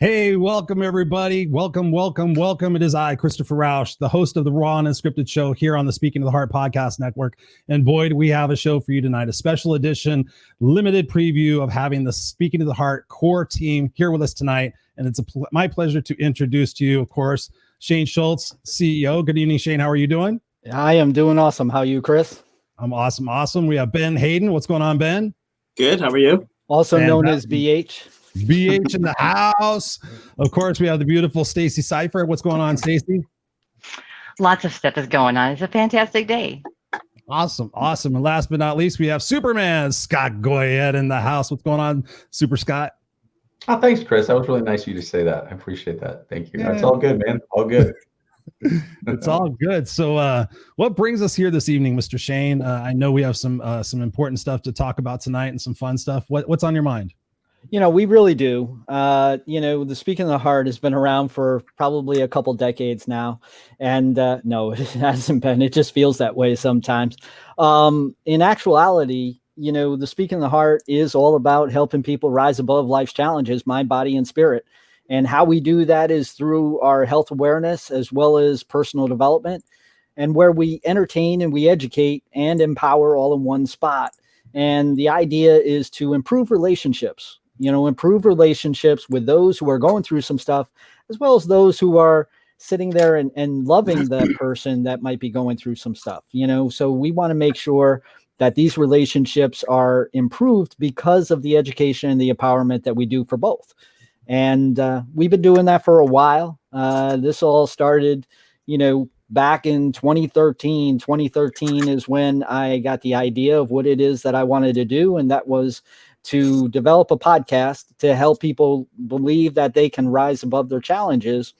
Hey, welcome everybody. Welcome. It is I, Christopher Rausch, the host of the Raw and Unscripted show here on the Speaking of the Heart podcast network. And boy, do we have a show for you tonight, a special edition, limited preview of having the Speaking of the Heart core team here with us tonight. And it's my pleasure to introduce to you, of course, Shane Schultz, CEO. Good evening, Shane. How are you doing? I am doing awesome. How are you, Chris? I'm awesome. We have Ben Hayden. What's going on, Ben? Good. How are you? Also known as BH. BH in the house. Of course, we have the beautiful Stacey Cipher. What's going on, Stacey? Lots of stuff is going on. It's a fantastic day. Awesome. And last but not least, we have Superman, Scott Goyette in the house. What's going on, Super Scott? Oh, thanks, Chris. That was really nice of you to say that. I appreciate that. Thank you. That's all good, man. All good. It's all good. So what brings us here this evening, Mr. Shane? I know we have some important stuff to talk about tonight and some fun stuff. What's on your mind? You know, we really do. The Speaking of the Heart has been around for probably a couple decades now. And no, it hasn't been. It just feels that way sometimes. In actuality, the Speaking of the Heart is all about helping people rise above life's challenges, mind, body, and spirit. And how we do that is through our health awareness as well as personal development, and where we entertain and we educate and empower all in one spot. And the idea is to improve relationships. Improve relationships with those who are going through some stuff, as well as those who are sitting there and loving the person that might be going through some stuff, so we want to make sure that these relationships are improved because of the education and the empowerment that we do for both. And we've been doing that for a while. This all started, back in 2013. 2013 is when I got the idea of what it is that I wanted to do. And that was to develop a podcast to help people believe that they can rise above their challenges.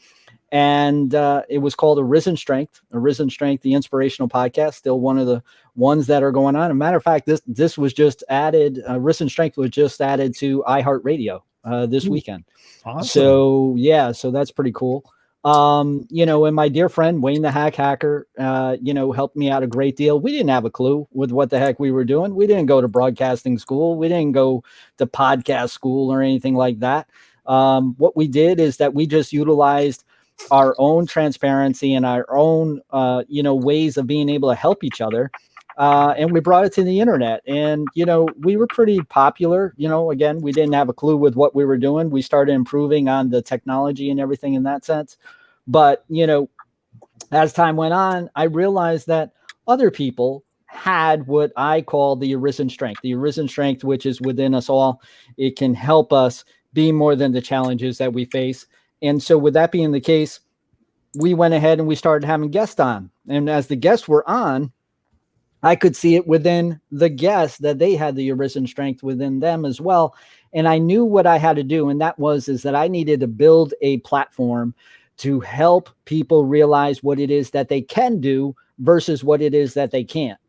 And it was called Arisen Strength, the inspirational podcast, still one of the ones that are going on. As a matter of fact, this was just added, Arisen Strength was just added to iHeartRadio this weekend. Awesome. So that's pretty cool. And my dear friend, Wayne the Hacker, helped me out a great deal. We didn't have a clue with what the heck we were doing. We didn't go to broadcasting school. We didn't go to podcast school or anything like that. What we did is that we just utilized our own transparency and our own, ways of being able to help each other. And we brought it to the internet, and, we were pretty popular. Again, we didn't have a clue with what we were doing. We started improving on the technology and everything in that sense. But, as time went on, I realized that other people had what I call the Arisen Strength, which is within us all. It can help us be more than the challenges that we face. And so with that being the case, we went ahead and we started having guests on. And as the guests were on, I could see it within the guests that they had the Arisen Strength within them as well. And I knew what I had to do. And that is that I needed to build a platform to help people realize what it is that they can do versus what it is that they can't.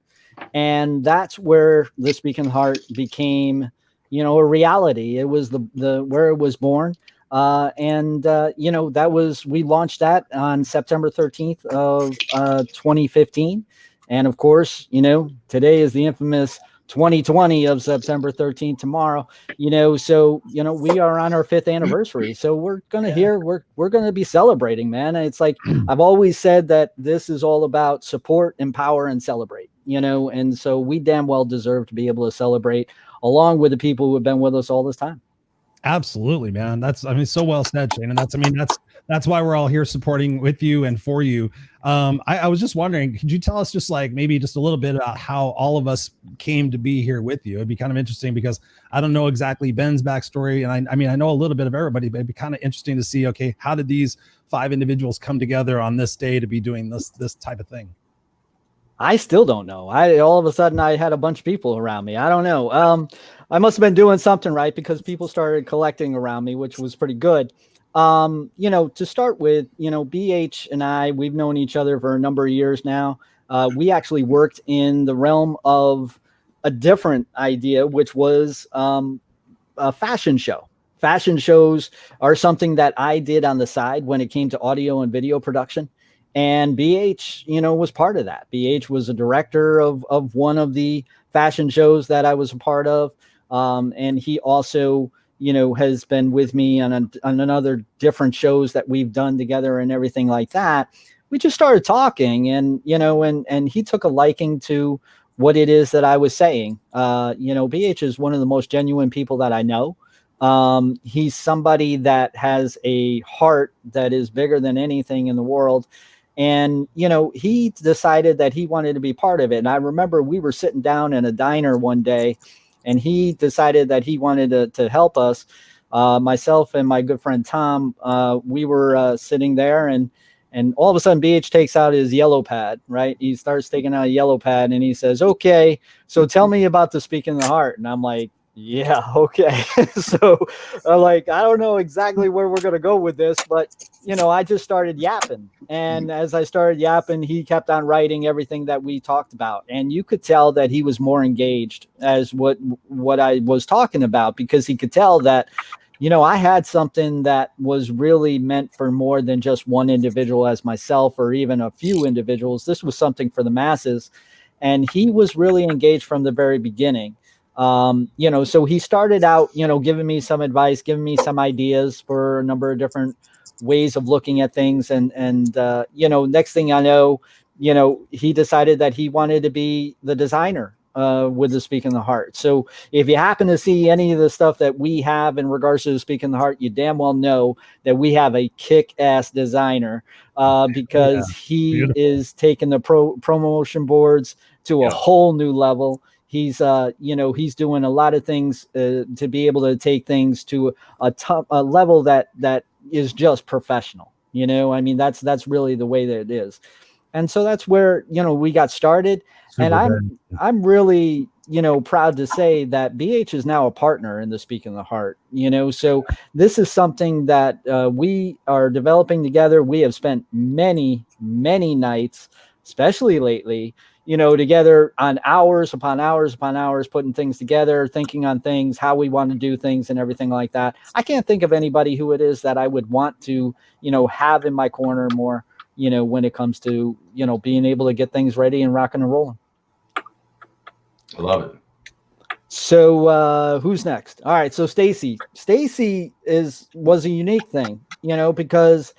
And that's where the Speaking of the Heart became, a reality. It was the where it was born. We launched that on September 13th of 2015. And of course, today is the infamous 2020 of September 13th tomorrow, so, we are on our 5th anniversary. So we're going to we're going to be celebrating, man. And it's like, I've always said that this is all about support, empower, and celebrate, and so we damn well deserve to be able to celebrate along with the people who have been with us all this time. Absolutely, man. So well said, Shane. And that's why we're all here supporting with you and for you. I was just wondering, could you tell us just maybe just a little bit about how all of us came to be here with you? It'd be kind of interesting because I don't know exactly Ben's backstory. And I know a little bit of everybody, but it'd be kind of interesting to see, okay, how did these 5 individuals come together on this day to be doing this type of thing? I still don't know. All of a sudden I had a bunch of people around me. I don't know. I must have been doing something right because people started collecting around me, which was pretty good. To start with, BH and I, we've known each other for a number of years now. We actually worked in the realm of a different idea, which was a fashion show. Fashion shows are something that I did on the side when it came to audio and video production. And BH, was part of that. BH was a director of one of the fashion shows that I was a part of. And he also, has been with me on another different shows that we've done together and everything like that. We just started talking, and he took a liking to what it is that I was saying. BH is one of the most genuine people that I know. He's somebody that has a heart that is bigger than anything in the world. And, he decided that he wanted to be part of it. And I remember we were sitting down in a diner one day, and he decided that he wanted to help us. Myself and my good friend Tom, we were sitting there, and all of a sudden BH takes out his yellow pad, right? He starts taking out a yellow pad, and he says, "Okay, so tell me about the Speaking the Heart." And I'm like, yeah, okay. So I don't know exactly where we're going to go with this, but, I just started yapping. And as I started yapping, he kept on writing everything that we talked about. And you could tell that he was more engaged as what I was talking about, because he could tell that, I had something that was really meant for more than just one individual as myself, or even a few individuals. This was something for the masses. And he was really engaged from the very beginning. So he started out, giving me some advice, giving me some ideas for a number of different ways of looking at things. And next thing I know, he decided that he wanted to be the designer with the Speaking the Heart. So if you happen to see any of the stuff that we have in regards to the Speaking the Heart, you damn well know that we have a kick-ass designer because he is taking the promotion boards to a whole new level. He's doing a lot of things to be able to take things to a level that is just professional. That's really the way that it is. And so that's where, we got started. And I'm really, proud to say that BH is now a partner in the Speaking the Heart, so this is something that we are developing together. We have spent many, many nights, especially lately, together on hours upon hours upon hours, putting things together, thinking on things, how we want to do things and everything like that. I can't think of anybody who it is that I would want to, have in my corner more, when it comes to, being able to get things ready and rocking and rolling. I love it. So who's next? All right. So Stacey was a unique thing, because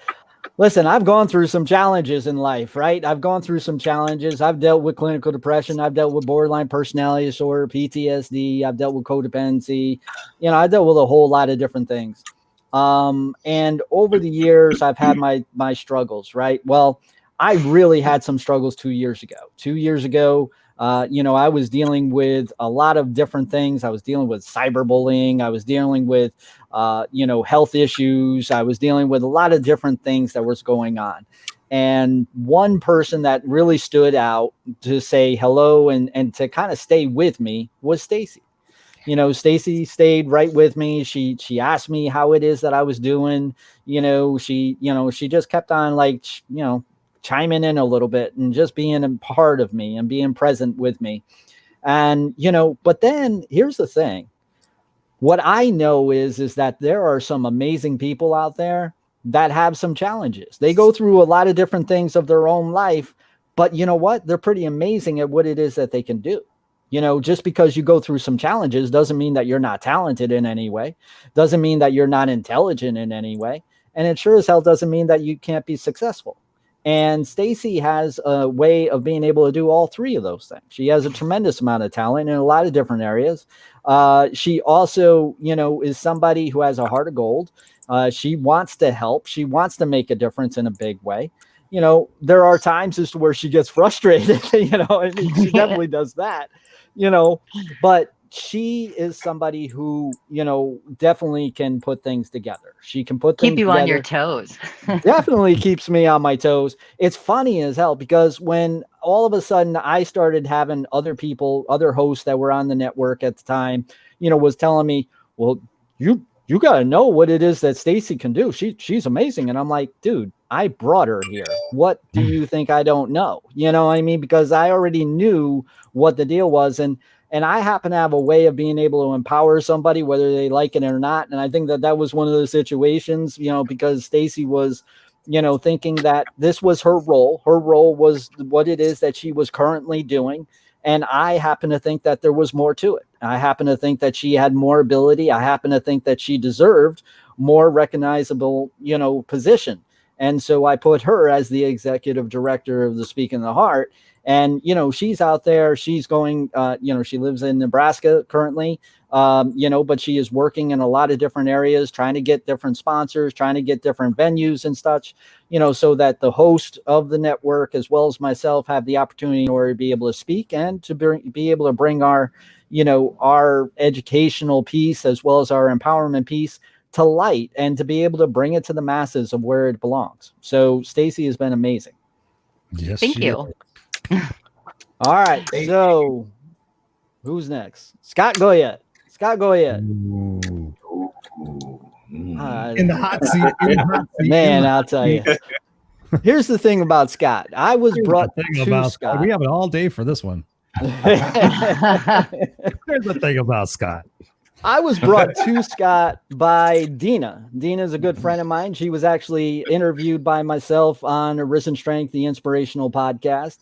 listen, I've gone through some challenges in life, right? I've gone through some challenges. I've dealt with clinical depression. I've dealt with borderline personality disorder, PTSD. I've dealt with codependency. I dealt with a whole lot of different things. And over the years, I've had my struggles, right? Well, I really had some struggles 2 years ago. 2 years ago, I was dealing with a lot of different things. I was dealing with cyberbullying. I was dealing with, health issues. I was dealing with a lot of different things that was going on. And one person that really stood out to say hello and to kind of stay with me was Stacey. Stacey stayed right with me. She asked me how it is that I was doing. She just kept on chiming in a little bit and just being a part of me and being present with me. And, but then here's the thing. What I know is that there are some amazing people out there that have some challenges. They go through a lot of different things of their own life, but you know what? They're pretty amazing at what it is that they can do. Just because you go through some challenges doesn't mean that you're not talented in any way. Doesn't mean that you're not intelligent in any way. And it sure as hell doesn't mean that you can't be successful. And Stacey has a way of being able to do all three of those things. She has a tremendous amount of talent in a lot of different areas. She also, is somebody who has a heart of gold. She wants to help. She wants to make a difference in a big way. There are times as to where she gets frustrated, and she definitely does that, but she is somebody who, definitely can put things together. She can put things keep you together. On your toes. Definitely keeps me on my toes. It's funny as hell because when all of a sudden I started having other hosts that were on the network at the time, was telling me, well, you got to know what it is that Stacey can do. She's amazing. And I'm like, dude, I brought her here. What do you think I don't know? You know what I mean? Because I already knew what the deal was. And I happen to have a way of being able to empower somebody, whether they like it or not. And I think that was one of those situations, because Stacey was, thinking that this was her role. Her role was what it is that she was currently doing. And I happen to think that there was more to it. I happen to think that she had more ability. I happen to think that she deserved more recognizable, position. And so I put her as the executive director of the Speaking the Heart. And, she's out there, she's going, she lives in Nebraska currently, but she is working in a lot of different areas, trying to get different sponsors, trying to get different venues and such, so that the host of the network, as well as myself, have the opportunity in order to be able to speak and to be able to bring our, our educational piece as well as our empowerment piece to light and to be able to bring it to the masses of where it belongs. So Stacey has been amazing. Yes, Thank you. All right. So who's next? Scott Goyette. Scott Goyette. Ooh. Mm. In the hot seat. In the hot seat. Man, I'll tell you. Here's the thing about Scott. I was brought to Scott. We have it all day for this one. Here's the thing about Scott. I was brought to Scott by Dina. Dina's a good friend of mine. She was actually interviewed by myself on Arisen Strength, the inspirational podcast.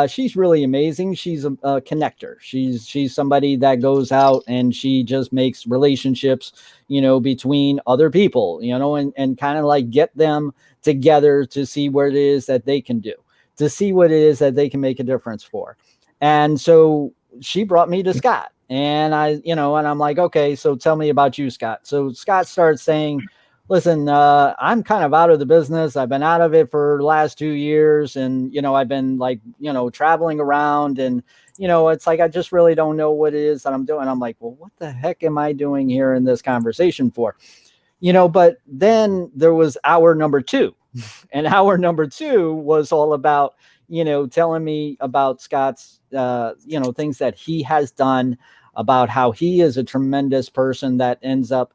She's really amazing. She's a connector. She's somebody that goes out and she just makes relationships, between other people, and kind of like get them together to see what it is that they can do, to see what it is that they can make a difference for. And so she brought me to Scott. And and I'm like, okay, so tell me about you, Scott. So Scott starts saying, listen, I'm kind of out of the business. I've been out of it for the last 2 years. And, I've been like, traveling around and, it's like, I just really don't know what it is that I'm doing. I'm like, well, what the heck am I doing here in this conversation for? But then there was hour number 2 and hour number 2 was all about, telling me about Scott's, things that he has done, about how he is a tremendous person that ends up,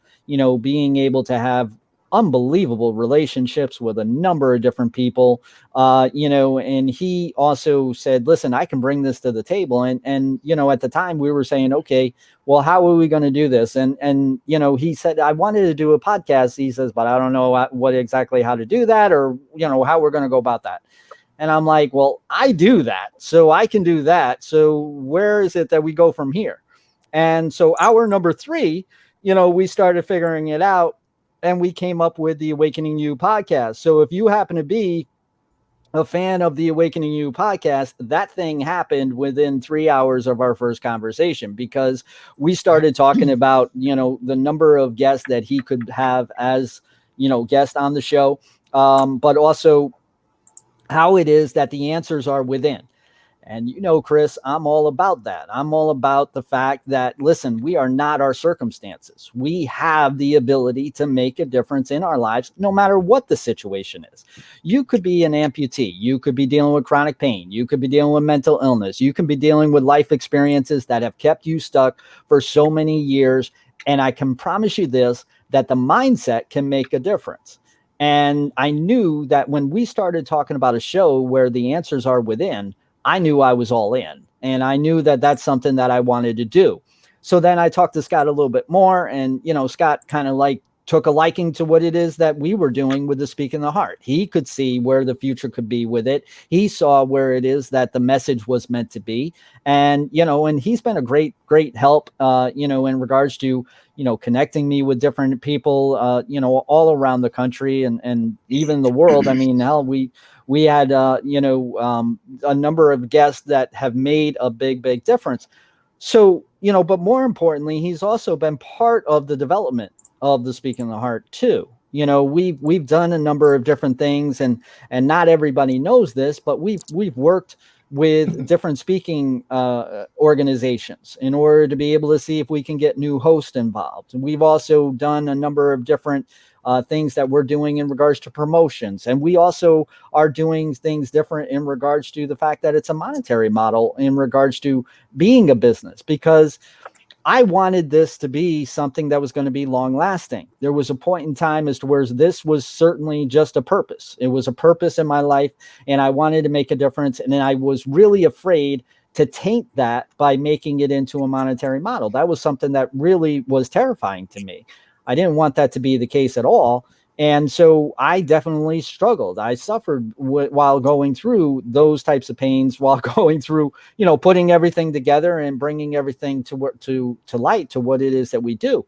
being able to have unbelievable relationships with a number of different people, and he also said, listen, I can bring this to the table. And at the time we were saying, okay, well, how are we going to do this? And he said, I wanted to do a podcast. He says, but I don't know what exactly how to do that or, how we're going to go about that. And I'm like, well, I do that, so I can do that. So where is it that we go from here? And so hour number 3, we started figuring it out and we came up with the Awakening You podcast. So if you happen to be a fan of the Awakening You podcast, that thing happened within 3 hours of our first conversation, because we started talking about, the number of guests that he could have as, guest on the show, but also how it is that the answers are within. And Chris, I'm all about that. I'm all about the fact that, listen, we are not our circumstances. We have the ability to make a difference in our lives, no matter what the situation is. You could be an amputee. You could be dealing with chronic pain. You could be dealing with mental illness. You can be dealing with life experiences that have kept you stuck for so many years. And I can promise you this, that the mindset can make a difference. And I knew that when we started talking about a show where the answers are within, I knew I was all in, and I knew that that's something that I wanted to do. So then I talked to Scott a little bit more, and, Scott kind of like took a liking to what it is that we were doing with the Speaking the Heart. He could see where the future could be with it. He saw where it is that the message was meant to be. And, and he's been a great, great help, in regards to, connecting me with different people, all around the country and even the world. I mean, hell, we had, a number of guests that have made a big, big difference. So, but more importantly, he's also been part of the development of the Speaking the Heart too. We've done a number of different things, and not everybody knows this, but we've worked with different speaking organizations in order to be able to see if we can get new hosts involved. We've also done a number of different things that we're doing in regards to promotions. And we also are doing things different in regards to the fact that it's a monetary model in regards to being a business, because I wanted this to be something that was going to be long lasting. There was a point in time as to where this was certainly just a purpose. It was a purpose in my life, and I wanted to make a difference. And then I was really afraid to taint that by making it into a monetary model. That was something that really was terrifying to me. I didn't want that to be the case at all. And so I definitely struggled. I suffered while going through those types of pains, while going through, putting everything together and bringing everything to light to what it is that we do.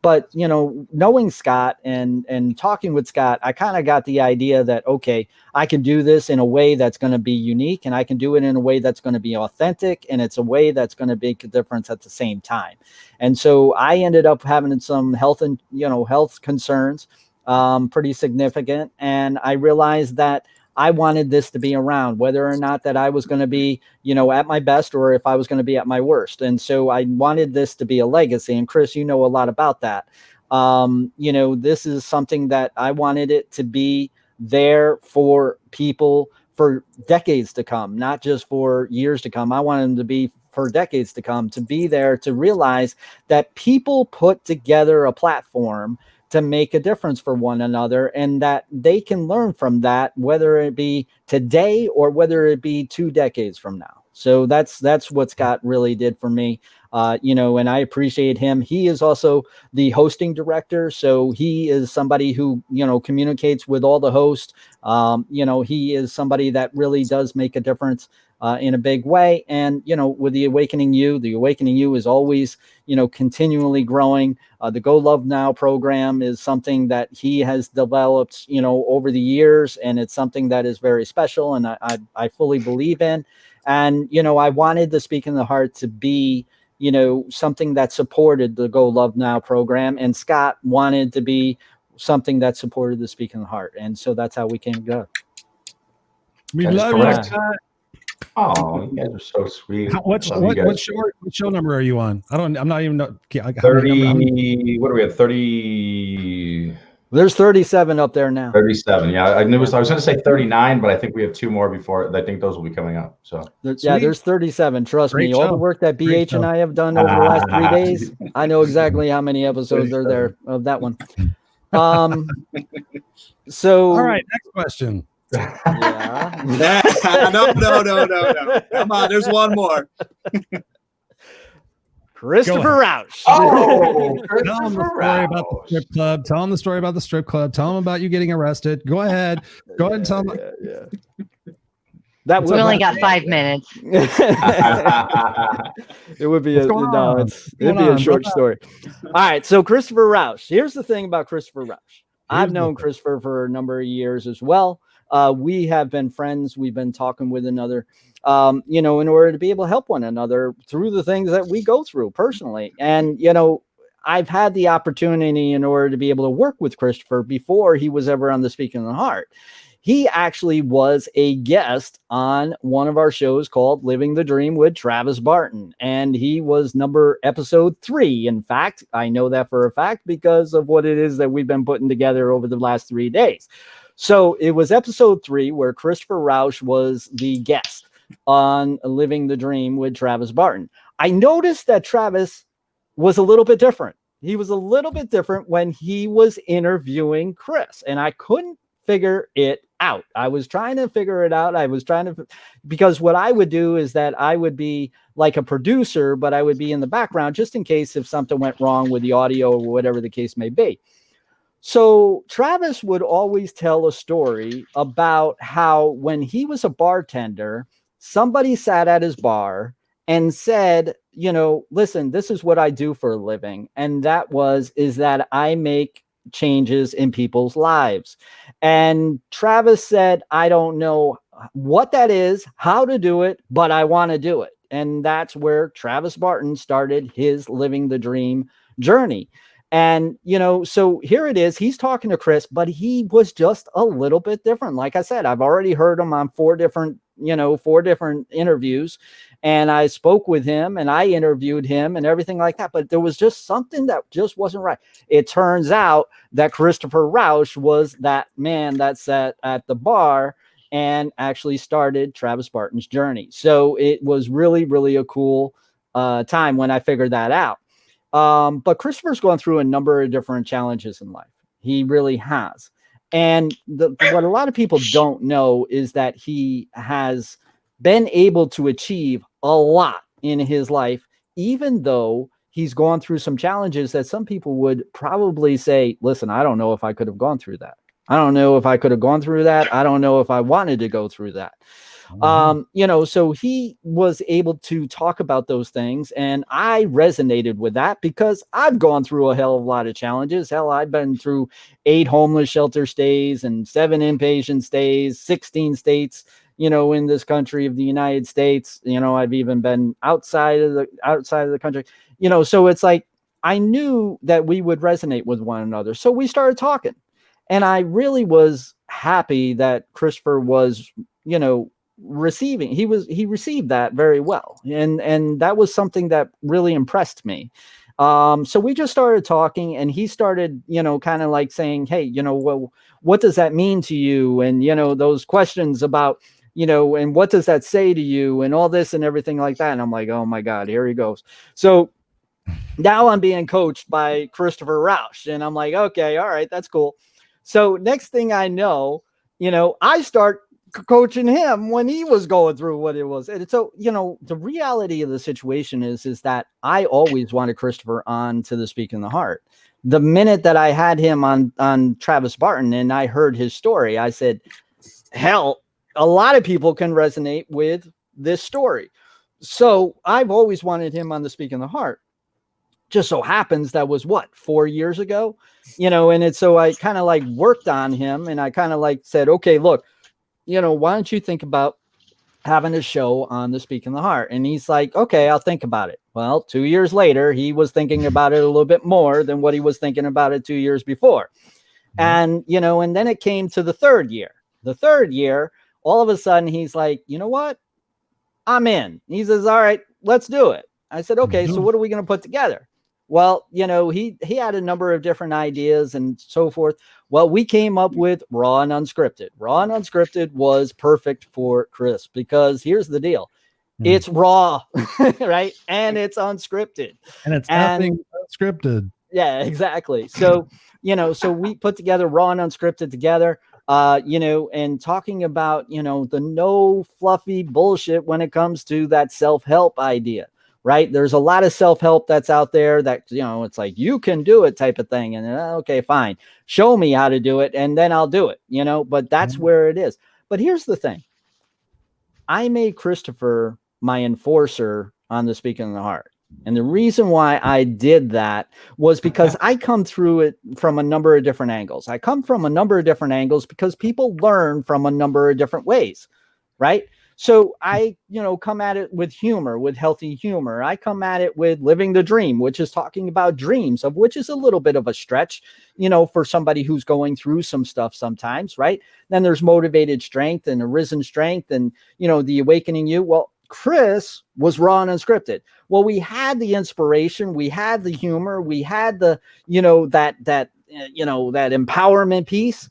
But, knowing Scott and talking with Scott, I kind of got the idea that, okay, I can do this in a way that's going to be unique, and I can do it in a way that's going to be authentic, and it's a way that's going to make a difference at the same time. And so I ended up having some health concerns, pretty significant. And I realized that I wanted this to be around, whether or not that I was going to be, at my best, or if I was going to be at my worst. And so I wanted this to be a legacy. And Chris, you know a lot about that. This is something that I wanted it to be there for people for decades to come, not just for years to come. I wanted them to be for decades to come, to be there, to realize that people put together a platform to make a difference for one another, and that they can learn from that, whether it be today or whether it be 2 decades from now. So that's what Scott really did for me. And I appreciate him. He is also the hosting director. So he is somebody who, communicates with all the hosts. He is somebody that really does make a difference in a big way. And, with the Awakening You is always, continually growing. The Go Love Now program is something that he has developed, over the years. And it's something that is very special, and I fully believe in. And, I wanted the Speaking the Heart to be, something that supported the Go Love Now program. And Scott wanted to be something that supported the Speaking the Heart. And so that's how we came together. We love you, Scott. Oh, you guys are so sweet. What show number are you on? I'm not even know. 30. What are we at? 30. There's 37 up there now. 37. Yeah, I was going to say 39, but I think we have 2 more before. I think those will be coming up. So there's 37. Trust me, all the work that BH and I have done over the last 3 days, I know exactly how many episodes are there of that one. So all right, next question. Yeah. No. Come on, there's one more. Christopher Rausch. Oh, tell him the story about the strip club. Tell him the story about the strip club. Tell him about you getting arrested. Go ahead. Go ahead and tell him. That we only got 5 minutes. It would be it'd be a short story. All right. So Christopher Rausch. Here's the thing about Christopher Rausch. I've known Christopher for a number of years as well. We have been friends. We've been talking with another, in order to be able to help one another through the things that we go through personally. And, I've had the opportunity in order to be able to work with Christopher before he was ever on the Speaking of the Heart. He actually was a guest on one of our shows called Living the Dream with Travis Barton. And he was episode 3. In fact, I know that for a fact because of what it is that we've been putting together over the last 3 days. So it was episode 3 where Christopher Rausch was the guest on Living the Dream with Travis Barton. I noticed that Travis was a little bit different. He was a little bit different when he was interviewing Chris, and I couldn't figure it out. I was trying to figure it out. Because what I would do is that I would be like a producer, but I would be in the background just in case if something went wrong with the audio or whatever the case may be. So Travis would always tell a story about how when he was a bartender, somebody sat at his bar and said, listen, this is what I do for a living. And that is that I make changes in people's lives. And Travis said, I don't know what that is, how to do it, but I want to do it. And that's where Travis Barton started his Living the Dream journey. And, so here it is. He's talking to Chris, but he was just a little bit different. Like I said, I've already heard him on 4 different interviews, and I spoke with him and I interviewed him and everything like that. But there was just something that just wasn't right. It turns out that Christopher Rausch was that man that sat at the bar and actually started Travis Barton's journey. So it was really, really a cool time when I figured that out. But Christopher's gone through a number of different challenges in life. He really has. And what a lot of people don't know is that he has been able to achieve a lot in his life, even though he's gone through some challenges that some people would probably say, listen, I don't know if I could have gone through that. I don't know if I could have gone through that. I don't know if I wanted to go through that. You know, so he was able to talk about those things, and I resonated with that because I've gone through a hell of a lot of challenges. Hell, I've been through 8 homeless shelter stays and 7 inpatient stays, 16 states, you know, in this country of the United States. You know, I've even been outside of the country, you know, so it's like, I knew that we would resonate with one another. So we started talking, and I really was happy that Christopher was, you know, he received that very well, and that was something that really impressed me. So we just started talking, and he started, you know, kind of like saying, hey, you know, well, what does that mean to you? And, you know, those questions about, you know, and what does that say to you, and all this and everything like that. And I'm like, oh my God, here he goes. So now I'm being coached by Christopher Rausch, and I'm like, okay, all right, that's cool. So next thing I know, you know, I start coaching him when he was going through what it was. And so, you know, the reality of the situation is that I always wanted Christopher on to the Speaking the Heart. The minute that I had him on Travis Barton and I heard his story, I said, hell, a lot of people can resonate with this story. So I've always wanted him on the Speaking the Heart. Just so happens that was what, 4 years ago, you know, and it's, so I kind of like worked on him, and I kind of like said, okay, look, you know, why don't you think about having a show on the Speaking the Heart? And he's like, okay, I'll think about it. Well, 2 years later, he was thinking about it a little bit more than what he was thinking about it 2 years before. And, you know, and then it came to the third year. The third year, all of a sudden he's like, you know what? I'm in. He says, all right, let's do it. I said, okay, so what are we going to put together? Well, you know, he had a number of different ideas and so forth. Well, we came up with Raw and Unscripted. Raw and Unscripted was perfect for Chris because here's the deal. It's raw, right? And it's unscripted. And it's nothing unscripted. Yeah, exactly. So, you know, so we put together Raw and Unscripted together, you know, and talking about, you know, the no fluffy bullshit when it comes to that self-help idea. Right. There's a lot of self-help that's out there that, you know, it's like, you can do it type of thing. And okay, fine. Show me how to do it. And then I'll do it, you know, but that's where it is. But here's the thing. I made Christopher my enforcer on the Speaking the Heart. And the reason why I did that was because I come through it from a number of different angles. I come from a number of different angles because people learn from a number of different ways. Right. So I, you know, come at it with humor, with healthy humor. I come at it with living the dream, which is talking about dreams, of which is a little bit of a stretch, you know, for somebody who's going through some stuff sometimes, right? Then there's motivated strength and arisen strength and, you know, the awakening you. Well, Chris was raw and unscripted. Well, we had the inspiration, we had the humor, we had the, you know, that empowerment piece.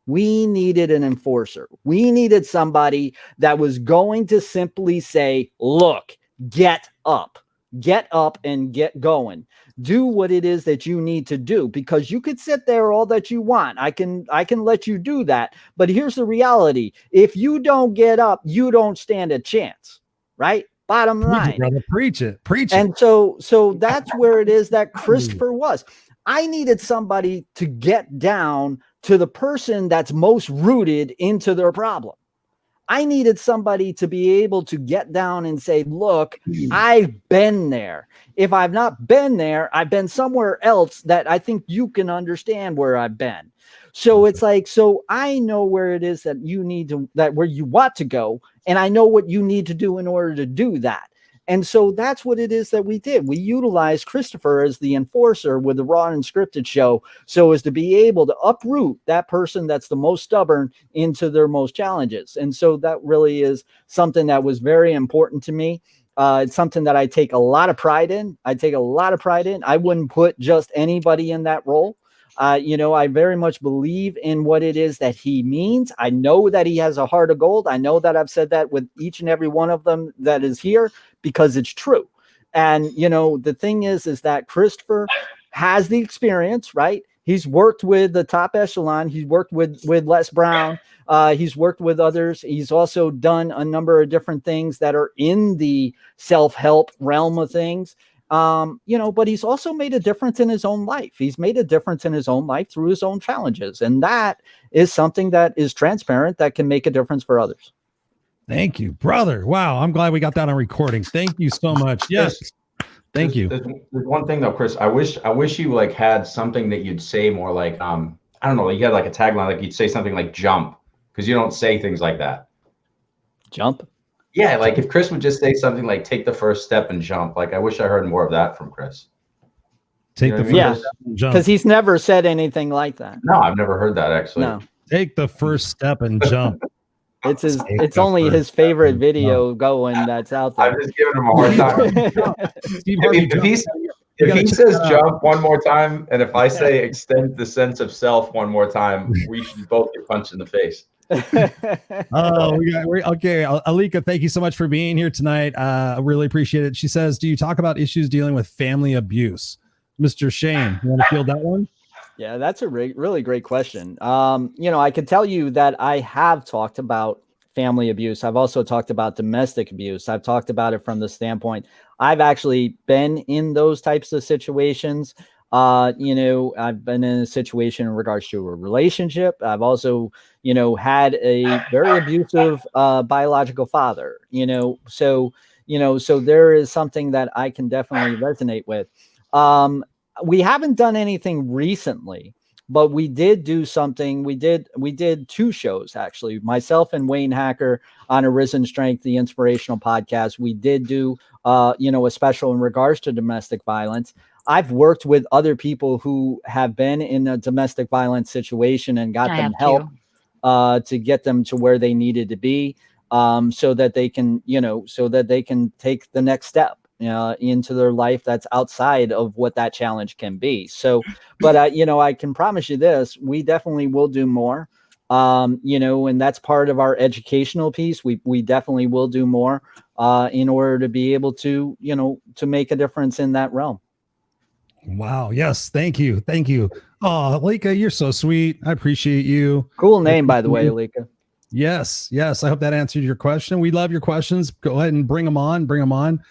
We needed an enforcer. We needed somebody that was going to simply say, look, get up and get going. Do what it is that you need to do, because you could sit there all that you want. I can let you do that. But here's the reality. If you don't get up, you don't stand a chance, right? Bottom line. Brother, preach it. And so that's where it is that Christopher was. I needed somebody to get down to the person that's most rooted into their problem. I needed somebody to be able to get down and say, look, I've been there. If I've not been there, I've been somewhere else that I think you can understand where I've been. So it's like, so I know where it is that you need to, that where you want to go. And I know what you need to do in order to do that. And so that's what it is that we did. We utilized Christopher as the enforcer with the Raw and Unscripted show, so as to be able to uproot that person that's the most stubborn into their most challenges. And so that really is something that was very important to me. It's something that I take a lot of pride in. I wouldn't put just anybody in that role. You know, I very much believe in what it is that he means. I know that he has a heart of gold. I know that I've said that with each and every one of them that is here, because it's true. And, you know, the thing is that Christopher has the experience, right? He's worked with the top echelon. He's worked with Les Brown. He's worked with others. He's also done a number of different things that are in the self-help realm of things. But he's also made a difference in his own life. He's made a difference in his own life through his own challenges. And that is something that is transparent, that can make a difference for others. Thank you, brother. Wow. I'm glad we got that on recording. Thank you so much. Yes. Thank you. There's one thing though, Chris, I wish you like had something that you'd say more like, I don't know, you had like a tagline, like you'd say something like jump, because you don't say things like that. Jump? Yeah, like if Chris would just say something like take the first step and jump, like I wish I heard more of that from Chris. Take the first step and jump. Because he's never said anything like that. No, I've never heard that actually. No. Take the first step and jump. It's only his favorite video going that's out there. I'm just giving him a hard time. If he says jump one more time, and if I say extend the sense of self one more time, we should both get punched in the face. Oh, okay. Alika, thank you so much for being here tonight. I really appreciate it. She says, do you talk about issues dealing with family abuse? Mr. Shane, you want to field that one? Yeah, that's a really great question. I could tell you that I have talked about family abuse. I've also talked about domestic abuse. I've talked about it from the standpoint, I've actually been in those types of situations. I've been in a situation in regards to a relationship. I've also, had a very abusive biological father, so there is something that I can definitely resonate with. We haven't done anything recently, but we did do something. We did 2 shows, actually, myself and Wayne Hacker on Arisen Strength, the inspirational podcast. We did do, a special in regards to domestic violence. I've worked with other people who have been in a domestic violence situation and got them help to get them to where they needed to be, so that they can take the next step into their life that's outside of what that challenge can be. So, but I can promise you this, we definitely will do more, and that's part of our educational piece. We definitely will do more in order to be able to, to make a difference in that realm. Wow. Yes. Thank you. Thank you. Oh, Alika, you're so sweet. I appreciate you. Cool name, by the way, Alika. Yes. Yes. I hope that answered your question. We love your questions. Go ahead and bring them on. Bring them on.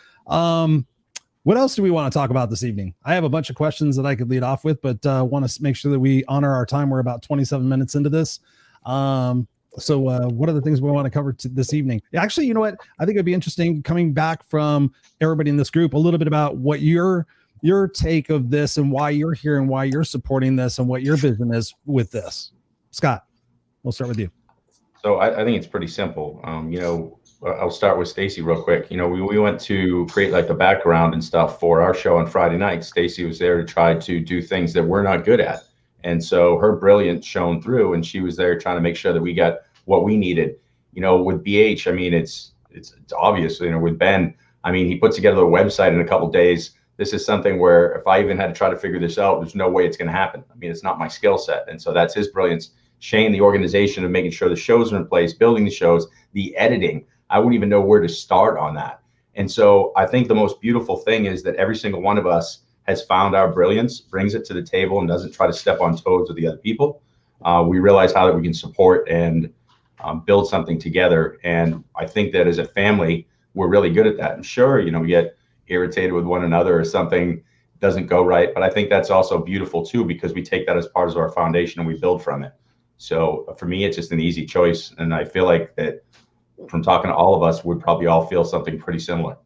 What else do we want to talk about this evening? I have a bunch of questions that I could lead off with, but want to make sure that we honor our time. We're about 27 minutes into this. So what are the things we want to cover this evening? Actually, you know what? I think it'd be interesting coming back from everybody in this group, a little bit about what your take of this and why you're here and why you're supporting this and what your vision is with this. Scott, we'll start with you. So I think it's pretty simple. I'll start with Stacey real quick. We went to create like the background and stuff for our show on Friday night. Stacey was there to try to do things that we're not good at. And so her brilliance shone through, and she was there trying to make sure that we got what we needed. With BH, I mean, it's obvious, with Ben, I mean, he put together a website in a couple of days. This is something where if I even had to try to figure this out, there's no way it's going to happen. I mean, it's not my skill set. And so that's his brilliance. Shane, the organization of making sure the shows are in place, building the shows, the editing. I wouldn't even know where to start on that. And so I think the most beautiful thing is that every single one of us has found our brilliance, brings it to the table, and doesn't try to step on toes with the other people. We realize how that we can support and build something together. And I think that as a family, we're really good at that. And sure, we get irritated with one another or something doesn't go right. But I think that's also beautiful too, because we take that as part of our foundation and we build from it. So for me, it's just an easy choice. And I feel like that from talking to all of us, we'd probably all feel something pretty similar.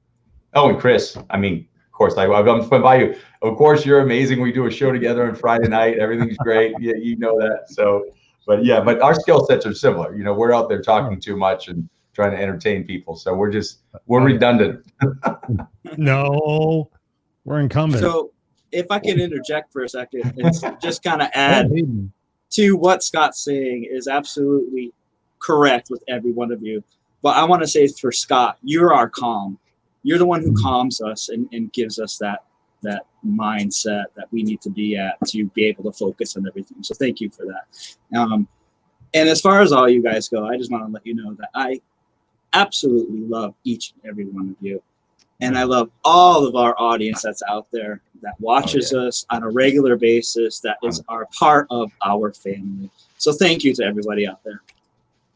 Oh, and Chris, I mean, of course, I'm by you. Of course, you're amazing. We do a show together on Friday night. Everything's great. Yeah, you know that. So, but our skill sets are similar. We're out there talking too much and trying to entertain people. So we're redundant. No, we're incumbent. So if I can interject for a second and just kind of add to what Scott's saying is absolutely correct with every one of you. But I want to say for Scott, you're our calm. You're the one who calms us and gives us that mindset that we need to be at to be able to focus on everything. So thank you for that. And as far as all you guys go, I just want to let you know that I absolutely love each and every one of you. And I love all of our audience that's out there that watches us on a regular basis, that is our part of our family. So thank you to everybody out there.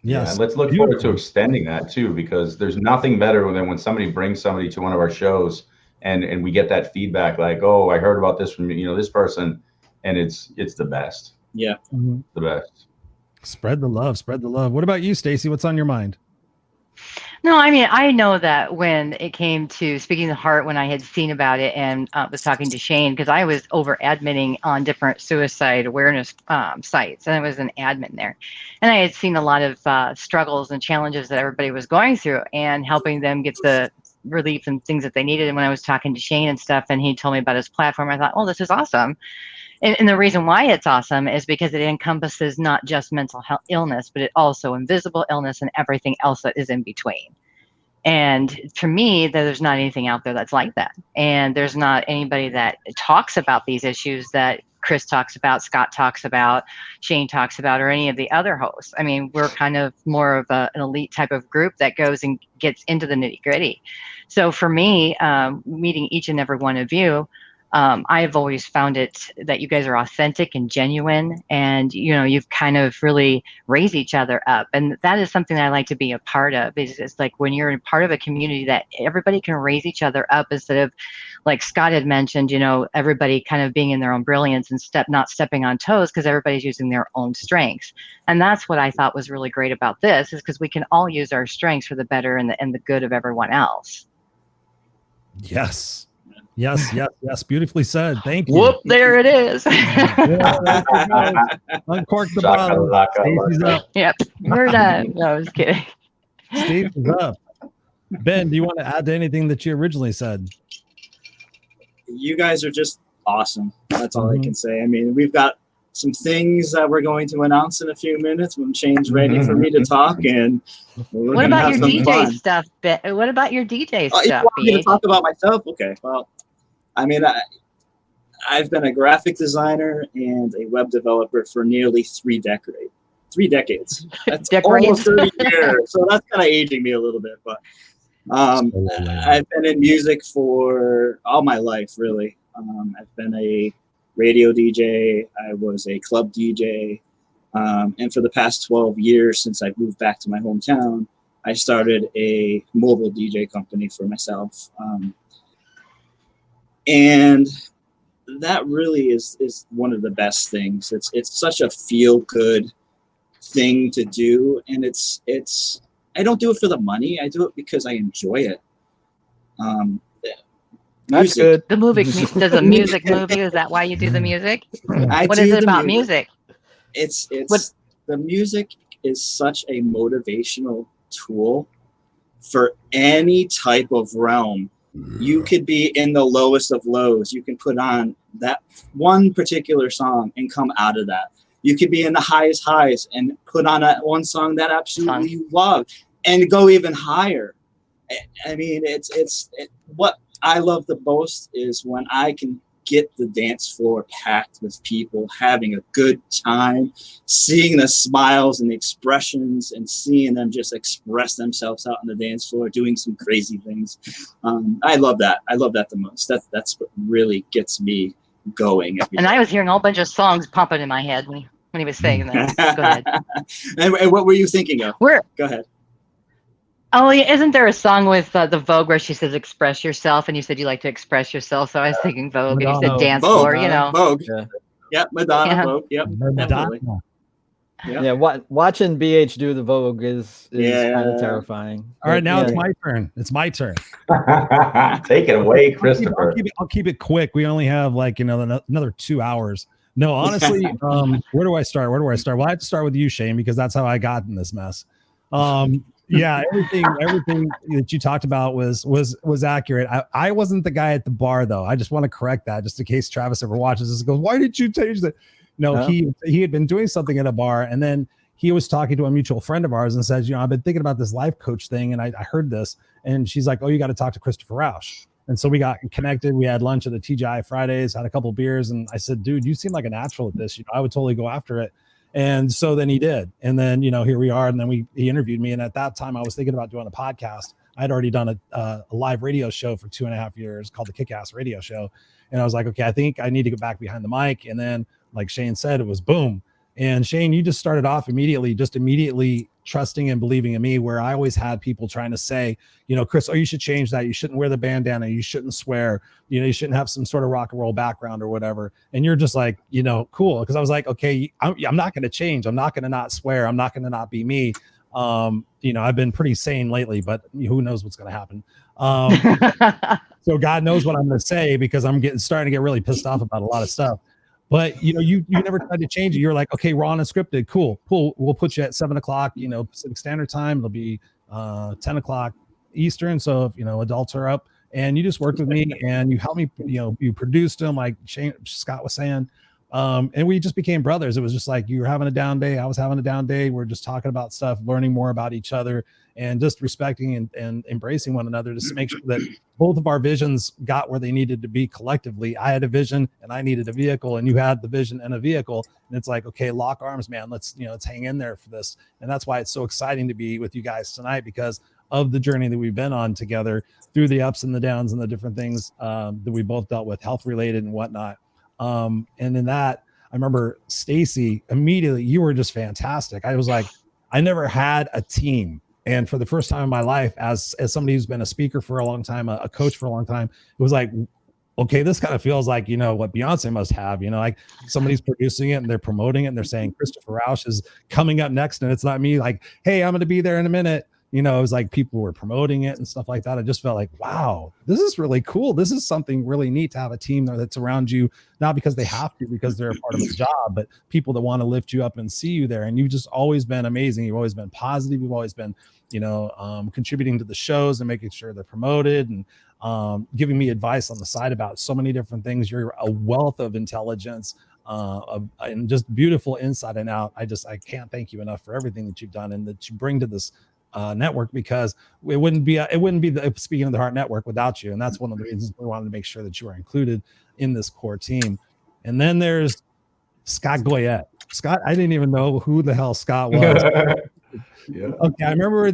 Yes. Yeah, let's look forward to extending that too, because there's nothing better than when somebody brings somebody to one of our shows and we get that feedback like, oh, I heard about this from, you know, this person, and it's the best. Yeah. The best. Spread the love. Spread the love. What about you, Stacey? What's on your mind? No, I mean, I know that when it came to Speaking the Heart, when I had seen about it and was talking to Shane, because I was over admitting on different suicide awareness sites, and I was an admin there. And I had seen a lot of struggles and challenges that everybody was going through and helping them get the relief and things that they needed. And when I was talking to Shane and stuff, and he told me about his platform, I thought, oh, this is awesome. And the reason why it's awesome is because it encompasses not just mental health illness, but it also invisible illness and everything else that is in between. And to me, there's not anything out there that's like that. And there's not anybody that talks about these issues that Chris talks about, Scott talks about, Shane talks about, or any of the other hosts. I mean, we're kind of more of an elite type of group that goes and gets into the nitty gritty. So for me, meeting each and every one of you, I've always found it that you guys are authentic and genuine, and you know, you've kind of really raised each other up, and that is something that I like to be a part of. It's like when you're a part of a community that everybody can raise each other up, instead of, like Scott had mentioned, you know, everybody kind of being in their own brilliance and not stepping on toes, because everybody's using their own strengths. And that's what I thought was really great about this, is because we can all use our strengths for the better and the good of everyone else. Yes. Yes, yes, yes. Beautifully said. Thank you. Whoop, there it is. Yeah, uncork the bottle. Stacey's up. Yep, we're done. No, I was kidding. Stacey's up. Ben, do you want to add to anything that you originally said? You guys are just awesome. That's all I can say. I mean, we've got some things that we're going to announce in a few minutes when Shane's ready for me to talk. And what about your DJ stuff? What about your DJ stuff? You want me to talk about myself? Okay. Well, I mean, I've been a graphic designer and a web developer for nearly 3 decades. 3 decades. That's almost 30 years. So that's kind of aging me a little bit. But I've been in music for all my life, really. I've been a radio DJ. I was a club DJ. And for the past 12 years, since I moved back to my hometown, I started a mobile DJ company for myself. And that really is one of the best things. It's such a feel-good thing to do, and it's I don't do it for the money. I do it because I enjoy it. That's good. The movie does a music movie. Is that why you do the music? What is it about music? It's the music is such a motivational tool for any type of realm. You could be in the lowest of lows. You can put on that one particular song and come out of that. You could be in the highest highs and put on that one song that absolutely you love and go even higher. I mean, what I love the most is when I can get the dance floor packed with people having a good time, seeing the smiles and the expressions and seeing them just express themselves out on the dance floor, doing some crazy things. I love that. I love that the most. That's what really gets me going. And I was hearing a whole bunch of songs pumping in my head when he was saying that. Go ahead. And what were you thinking of? Go ahead. Oh, isn't there a song with the Vogue where she says "express yourself" and you said you like to express yourself? So I was thinking Vogue, and you said dance floor. You know, Vogue. Yeah. Yep, Madonna. Yeah. Vogue. Yep, definitely. Yeah, watching BH do the Vogue is kind of terrifying. All right, now it's my turn. It's my turn. Take it away, Christopher. I'll keep it quick. We only have another 2 hours. No, honestly, where do I start? Well, I have to start with you, Shane, because that's how I got in this mess. Yeah, everything that you talked about was accurate. I wasn't the guy at the bar, though. I just want to correct that, just in case Travis ever watches this and goes, "Why did you change that?" No, he had been doing something at a bar, and then he was talking to a mutual friend of ours and says, "I've been thinking about this life coach thing, and I heard this." And she's like, "Oh, you got to talk to Christopher Rausch." And so we got connected. We had lunch at the TGI Fridays, had a couple beers, and I said, "Dude, you seem like a natural at this. I would totally go after it." And so then he did. And then, here we are. And then he interviewed me. And at that time I was thinking about doing a podcast. I'd already done a live radio show for 2.5 years called the Kick-Ass Radio Show. And I was like, okay, I think I need to get back behind the mic. And then, like Shane said, it was boom. And Shane, you just started off immediately trusting and believing in me, where I always had people trying to say, you know, Chris, oh, you should change that. You shouldn't wear the bandana. You shouldn't swear. You know, you shouldn't have some sort of rock and roll background or whatever. And you're just like, you know, cool. Because I was like, okay, I'm not going to change. I'm not going to not swear. I'm not going to not be me. You know, I've been pretty sane lately, but who knows what's going to happen. So God knows what I'm going to say, because I'm starting to get really pissed off about a lot of stuff. But, you know, you never tried to change it. You're like, okay, raw and unscripted. Cool. We'll put you at 7 o'clock, you know, Pacific Standard Time. It'll be 10 o'clock Eastern. So, if, you know, adults are up, and you just worked with me and you helped me, you know, you produced them like Scott was saying. And we just became brothers. It was just like, you were having a down day, I was having a down day. We're just talking about stuff, learning more about each other, and just respecting and embracing one another, just to make sure that both of our visions got where they needed to be collectively. I had a vision and I needed a vehicle, and you had the vision and a vehicle. And it's like, okay, lock arms, man. Let's hang in there for this. And that's why it's so exciting to be with you guys tonight, because of the journey that we've been on together, through the ups and the downs and the different things that we both dealt with, health related and whatnot. And in that, I remember Stacey, immediately, you were just fantastic. I was like, I never had a team. And for the first time in my life, as somebody who's been a speaker for a long time, a coach for a long time, it was like, okay, this kind of feels like, you know, what Beyonce must have, you know, like somebody's producing it and they're promoting it and they're saying Christopher Rausch is coming up next. And it's not me like, hey, I'm going to be there in a minute. You know, it was like people were promoting it and stuff like that. I just felt like, wow, this is really cool. This is something really neat to have a team that's around you, not because they have to, because they're a part of the job, but people that want to lift you up and see you there. And you've just always been amazing. You've always been positive. You've always been, you know, contributing to the shows and making sure they're promoted, and giving me advice on the side about so many different things. You're a wealth of intelligence, and just beautiful inside and out. I can't thank you enough for everything that you've done and that you bring to this network, because it wouldn't be the Speaking of the Heart network without you. And that's one of the reasons we wanted to make sure that you are included in this core team. And then there's Scott Goyette. Scott, I didn't even know who the hell Scott was. Yeah. Okay, I remember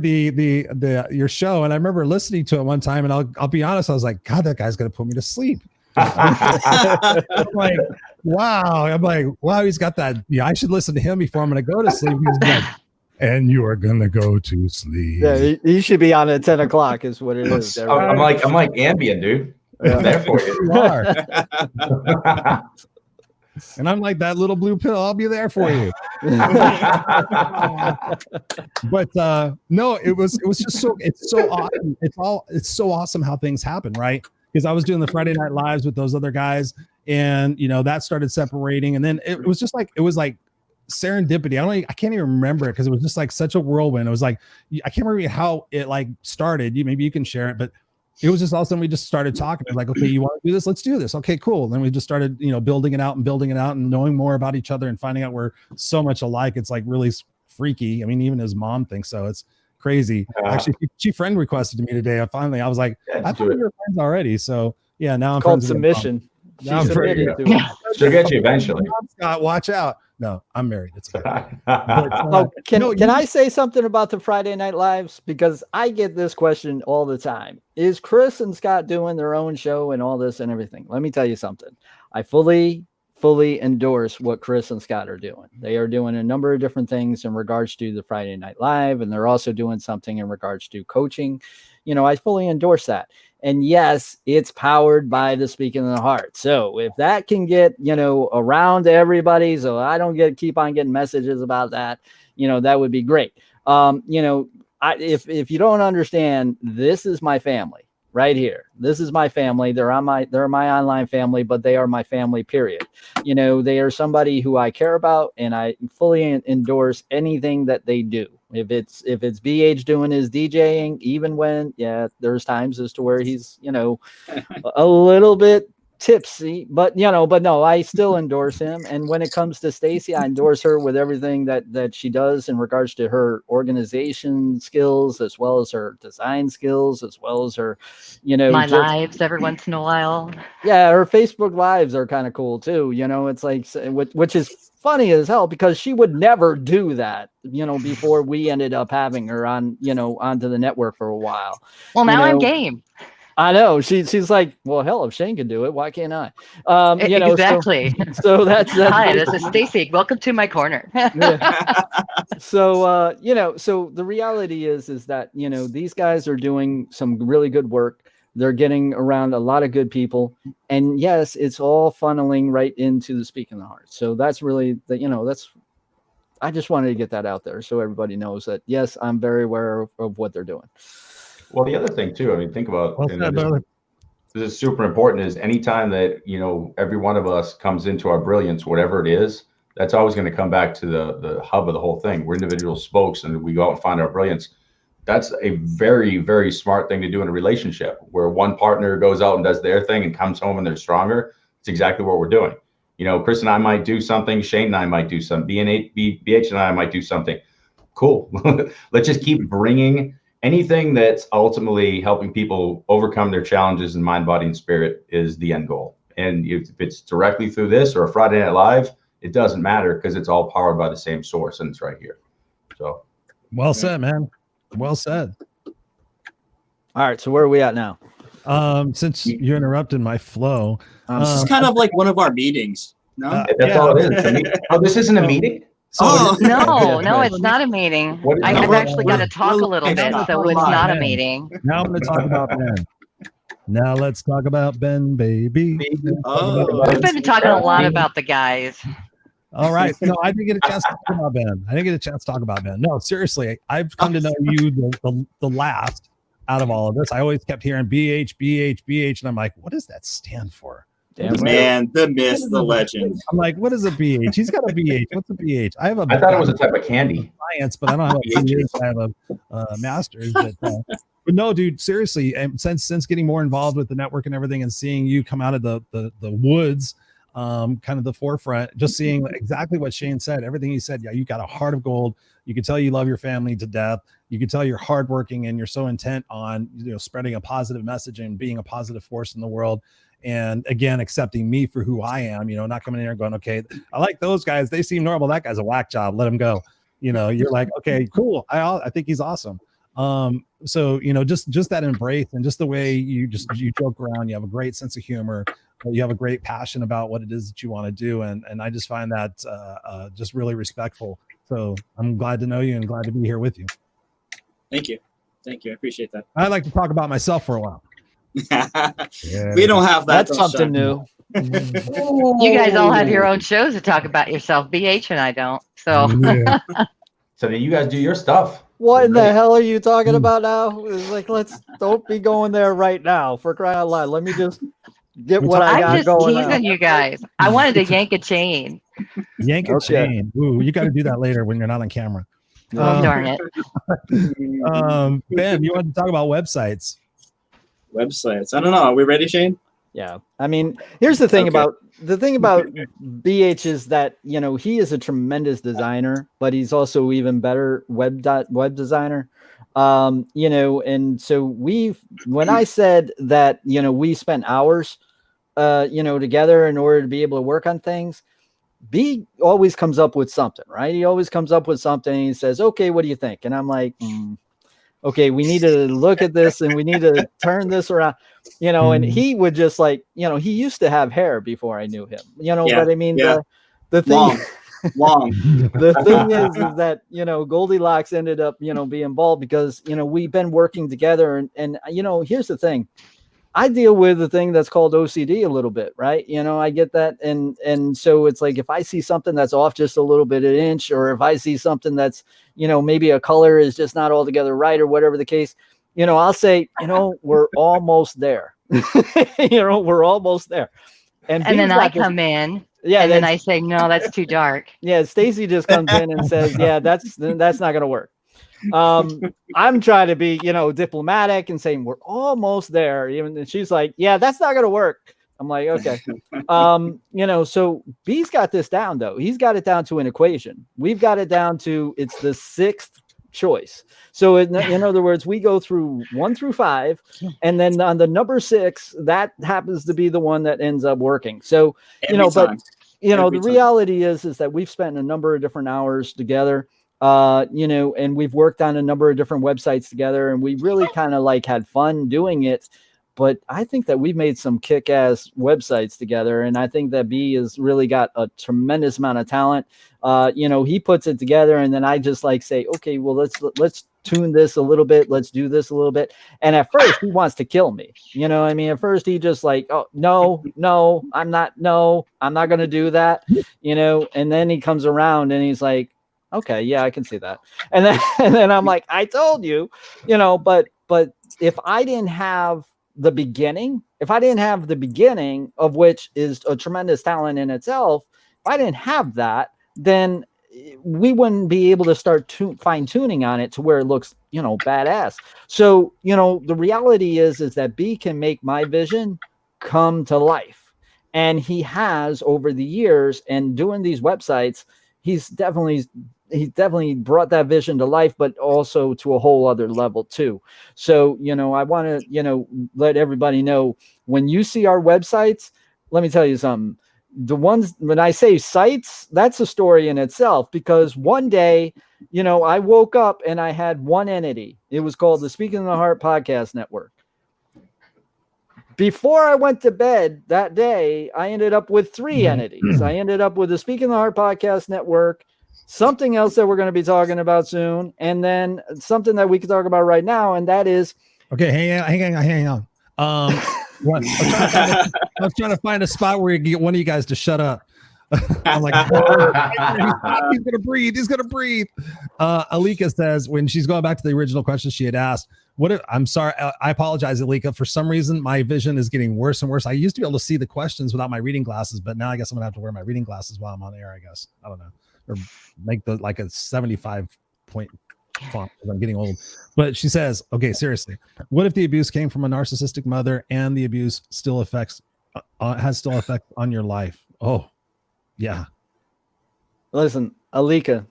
your show, and I remember listening to it one time, and I'll be honest, I was like, God, that guy's gonna put me to sleep. I'm like, wow, he's got that. Yeah, I should listen to him before I'm gonna go to sleep. He's like, and you are gonna go to sleep. Yeah, he should be on at 10 o'clock is what it is. I'm like Ambien, dude. Yeah. I'm there for you. You are. And I'm like, that little blue pill, I'll be there for you. But no, it was just it's so awesome. It's so awesome how things happen, right? Because I was doing the Friday Night Lives with those other guys, and you know, that started separating, and then it was like serendipity. I can't even remember it, because it was just like such a whirlwind. It was like, I can't remember how it like started. Maybe you can share it, but it was just all of a sudden we just started talking. It was like, okay, you want to do this? Let's do this. Okay, cool. And then we just started, you know, building it out and knowing more about each other and finding out we're so much alike. It's like really freaky. I mean, even his mom thinks so. It's crazy. Actually, she friend requested me today. I was like, I thought we were friends already. So yeah, now I'm called submission. Now I'm submitted to it. She'll get you eventually. Scott, watch out. No, I'm married. It's okay. But, can I say something about the Friday Night Lives? Because I get this question all the time. Is Chris and Scott doing their own show and all this and everything? Let me tell you something. I fully endorse what Chris and Scott are doing. They are doing a number of different things in regards to the Friday Night Live, and they're also doing something in regards to coaching. You know, I fully endorse that. And yes, it's powered by the Speaking of the Heart. So if that can get, you know, around to everybody, so I don't keep on getting messages about that, you know, that would be great. You know, if you don't understand, this is my family right here. This is my family. They're my online family, but they are my family, period. You know, they are somebody who I care about, and I fully endorse anything that they do. If it's BH doing his DJing, even when, there's times as to where he's, you know, a little bit tipsy, but no, I still endorse him. And when it comes to Stacey, I endorse her with everything that she does in regards to her organization skills, as well as her design skills, as well as her, you know, my lives every once in a while. Yeah, her Facebook lives are kind of cool too. You know, it's like, which is funny as hell, because she would never do that, you know, before we ended up having her on, you know, onto the network for a while. Well, now I'm game. I know she's like, well, hell, if Shane can do it, why can't I? You know, exactly. So that's Hi, this is Stacey. Welcome to my corner. So you know, so the reality is that, you know, these guys are doing some really good work. They're getting around a lot of good people, and yes, it's all funneling right into the Speaking the Heart. So that's really the, you know, that's, I just wanted to get that out there so everybody knows that yes, I'm very aware of what they're doing. Well, the other thing too, I mean, think about, Well said, brother. this is super important, is anytime that, you know, every one of us comes into our brilliance, whatever it is, that's always going to come back to the hub of the whole thing. We're individual spokes, and we go out and find our brilliance. That's a very, very smart thing to do in a relationship, where one partner goes out and does their thing and comes home and they're stronger. It's exactly what we're doing. You know, Chris and I might do something, Shane and I might do something, BH and I might do something. Cool. Let's just keep bringing anything that's ultimately helping people overcome their challenges in mind, body, and spirit is the end goal. And if it's directly through this or a Friday Night Live, it doesn't matter, because it's all powered by the same source, and it's right here. So well said, man. Well said. All right, so where are we at now? Since you interrupted my flow, This is kind of like one of our meetings. No, that's all it is. Oh, this isn't a meeting? Oh. No, it's not a meeting. I've actually got to talk a little bit, so it's not a meeting. Now I'm going to talk about Ben. Now let's talk about Ben, baby. We've been talking a lot about the guys. All right. No, I didn't get a chance to talk about Ben. No, seriously, I've come to know you the last out of all of this. I always kept hearing BH, and I'm like, what does that stand for? The man, the myth, the legend. I'm like, what is a BH? He's got a BH. What's a BH? I thought it was a type of candy. Science, but I don't have a BH. I have a master's. But no, dude, seriously, and since getting more involved with the network and everything, and seeing you come out of the woods, kind of the forefront, just seeing exactly what Shane said, everything he said. Yeah, you got a heart of gold. You can tell you love your family to death. You can tell you're hardworking, and you're so intent on, you know, spreading a positive message and being a positive force in the world. And again, accepting me for who I am, you know, not coming in here and going, okay, I like those guys. They seem normal. That guy's a whack job. Let him go. You know, you're like, okay, cool. I think he's awesome. So, you know, just that embrace, and just the way you joke around, you have a great sense of humor, you have a great passion about what it is that you want to do. And I just find that just really respectful. So I'm glad to know you and glad to be here with you. Thank you. I appreciate that. I'd like to talk about myself for a while. We don't have that. That's something new. You guys all have your own shows to talk about yourself. BH and I don't. So Yeah. So then you guys do your stuff. What in the hell are you talking about now? It's like, don't be going there right now, for crying out loud. Let me just get what I got I'm just going teasing on. you guys. I wanted to yank a chain. Yank a chain. Ooh, you got to do that later when you're not on camera. Oh, darn it. Ben, you want to talk about websites? Websites. I don't know. Are we ready, Shane? Yeah. I mean, here's the thing about BH is that, you know, he is a tremendous designer, but he's also even better web designer. You know, and so when I said that, you know, we spent hours, you know, together in order to be able to work on things, B always comes up with something, right? He always comes up with something. And he says, okay, what do you think? And I'm like, okay, we need to look at this and we need to turn this around, you know. And he would just like, you know, he used to have hair before I knew him, you know, but I mean, the thing, long. The thing is that, you know, Goldilocks ended up, you know, being bald because, you know, we've been working together and, you know, here's the thing. I deal with the thing that's called OCD a little bit, right? You know, I get that. And so it's like, if I see something that's off just a little bit an inch, or if I see something that's, you know, maybe a color is just not altogether right, or whatever the case, you know, I'll say, you know, we're almost there. You know, we're almost there. And then I come in. Yeah. And then I say, no, that's too dark. Yeah. Stacey just comes in and says, yeah, that's not going to work. I'm trying to be, you know, diplomatic and saying we're almost there. Even and she's like, yeah, that's not gonna work. I'm like, okay. You know, so B's got this down though. He's got it down to an equation. We've got it down to it's the sixth choice. So in other words, we go through 1 through 5, and then on the number 6, that happens to be the one that ends up working. So you know, but you know, the reality is that we've spent a number of different hours together. You know, and we've worked on a number of different websites together, and we really kind of like had fun doing it. but I think that we've made some kick-ass websites together, and I think that B has really got a tremendous amount of talent. He puts it together, and then I just like say, okay, well, let's tune this a little bit, let's do this a little bit. And at first he wants to kill me. At first he just like, oh, no, I'm not going to do that. And then he comes around and he's like, okay, yeah, I can see that. And then I'm like, I told you, but if I didn't have the beginning, of which is a tremendous talent in itself, if I didn't have that, then we wouldn't be able to start fine tuning on it to where it looks, badass. So, the reality is that B can make my vision come to life. And he has over the years, and doing these websites, he's definitely brought that vision to life, but also to a whole other level too. So, I want to, let everybody know, when you see our websites, let me tell you something. The ones, when I say sites, that's a story in itself, because one day, I woke up and I had one entity. It was called the Speaking of the Heart Podcast Network. Before I went to bed that day, I ended up with 3 entities. I ended up with the Speaking of the Heart Podcast Network, something else that we're going to be talking about soon, and then something that we can talk about right now, and that is... Okay, hang on. I was trying to find a spot where you get one of you guys to shut up. I'm like, he's gonna breathe. Alika says, when she's going back to the original question she had asked, I'm sorry, I apologize, Alika. For some reason, my vision is getting worse and worse. I used to be able to see the questions without my reading glasses, but now I guess I'm gonna have to wear my reading glasses while I'm on air. I guess, I don't know, or make like a 75 point font because I'm getting old. But she says, okay, seriously, what if the abuse came from a narcissistic mother and the abuse still has effect on your life? Oh, yeah. Listen, Alika,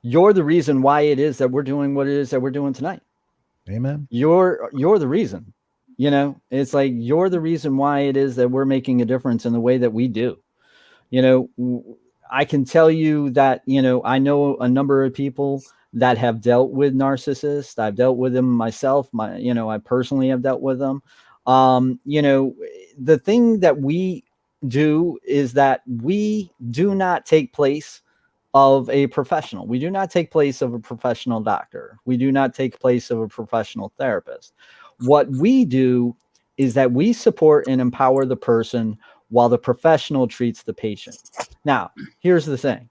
you're the reason why it is that we're doing what it is that we're doing tonight. Amen. You're the reason. It's like you're the reason why it is that we're making a difference in the way that we do. I can tell you that, I know a number of people that have dealt with narcissists. I've dealt with them myself. I personally have dealt with them. The thing that we do is that we do not take place of a professional. We do not take place of a professional doctor. We do not take place of a professional therapist. What we do is that we support and empower the person while the professional treats the patient. Now, here's the thing.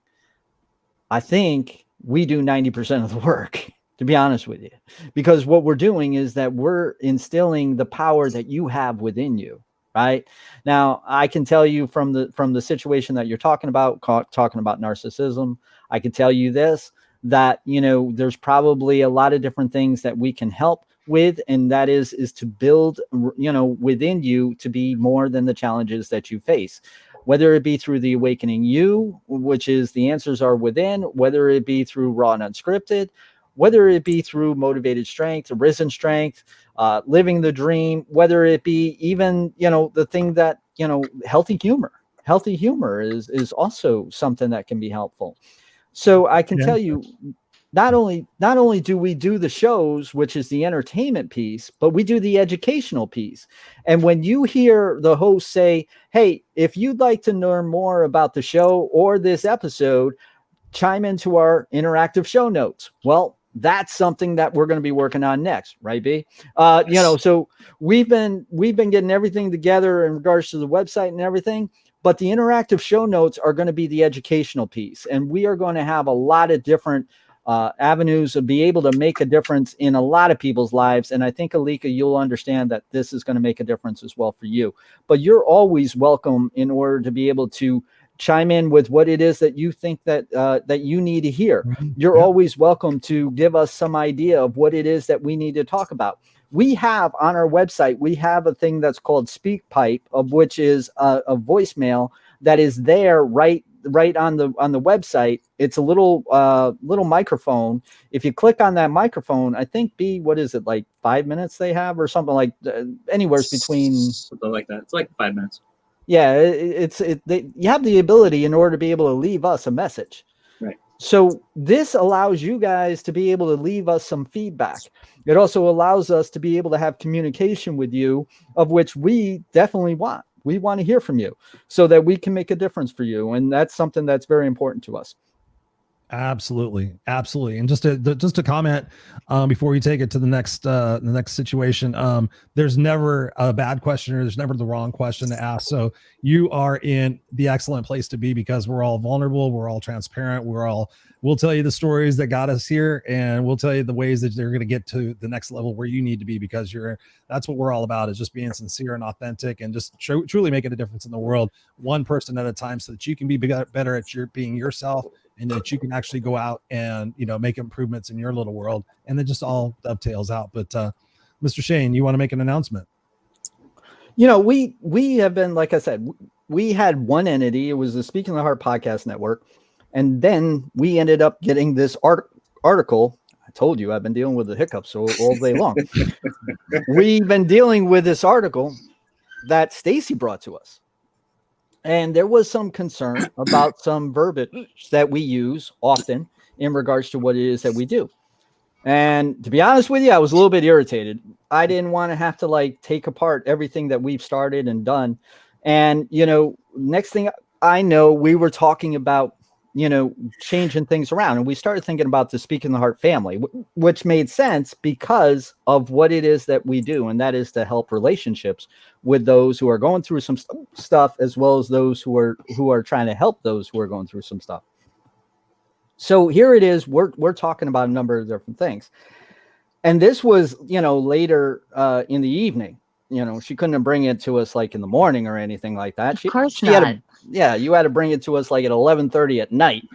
I think we do 90% of the work, to be honest with you, because what we're doing is that we're instilling the power that you have within you. Right now, I can tell you from the situation that you're talking about narcissism, I can tell you this, that, there's probably a lot of different things that we can help with. And that is to build, within you to be more than the challenges that you face, whether it be through the awakening you, which is the answers are within, whether it be through raw and unscripted, whether it be through motivated strength, arisen strength, living the dream, whether it be even, the thing that, healthy humor is also something that can be helpful. So I can tell you, not only do we do the shows, which is the entertainment piece, but we do the educational piece. And when you hear the host say, hey, if you'd like to learn more about the show or this episode, chime into our interactive show notes. Well, that's something that we're going to be working on next, right, B? So we've been getting everything together in regards to the website and everything, but the interactive show notes are going to be the educational piece, and we are going to have a lot of different avenues to be able to make a difference in a lot of people's lives. And I think, Alika, you'll understand that this is going to make a difference as well for you. But you're always welcome in order to be able to chime in with what it is that you think that that you need to hear. You're always welcome to give us some idea of what it is that we need to talk about. We have on our website, we have a thing that's called SpeakPipe, of which is a voicemail that is there right on the website. It's a little microphone. If you click on that microphone, I think, B, what is it, like 5 minutes they have or something, like anywhere between something like that. It's like 5 minutes. Yeah, you have the ability in order to be able to leave us a message. Right. So this allows you guys to be able to leave us some feedback. It also allows us to be able to have communication with you, of which we definitely want. We want to hear from you so that we can make a difference for you. And that's something that's very important to us. Absolutely, absolutely. And just to comment before we take it to the next situation, there's never a bad question, or there's never the wrong question to ask. So you are in the excellent place to be, because we're all vulnerable, we're all transparent, we'll tell you the stories that got us here, and we'll tell you the ways that they're going to get to the next level where you need to be, because that's what we're all about, is just being sincere and authentic, and just truly making a difference in the world, one person at a time, so that you can be better at being yourself, and that you can actually go out and, make improvements in your little world, and then just all dovetails out. But Mr. Shane, you want to make an announcement? We have been, like I said, we had one entity. It was the Speaking the Heart Podcast Network. And then we ended up getting this article. I told you I've been dealing with the hiccups all day long. We've been dealing with this article that Stacey brought to us. And there was some concern about some verbiage that we use often in regards to what it is that we do. And to be honest with you, I was a little bit irritated. I didn't want to have to take apart everything that we've started and done. And, next thing I know, we were talking about, changing things around. And we started thinking about the Speaking the Heart family, which made sense because of what it is that we do. And that is to help relationships with those who are going through some stuff, as well as those who are trying to help those who are going through some stuff. So here it is. We're talking about a number of different things. And this was, later in the evening. She couldn't bring it to us in the morning or anything like that. Of course not. You had to bring it to us at 11:30 at night.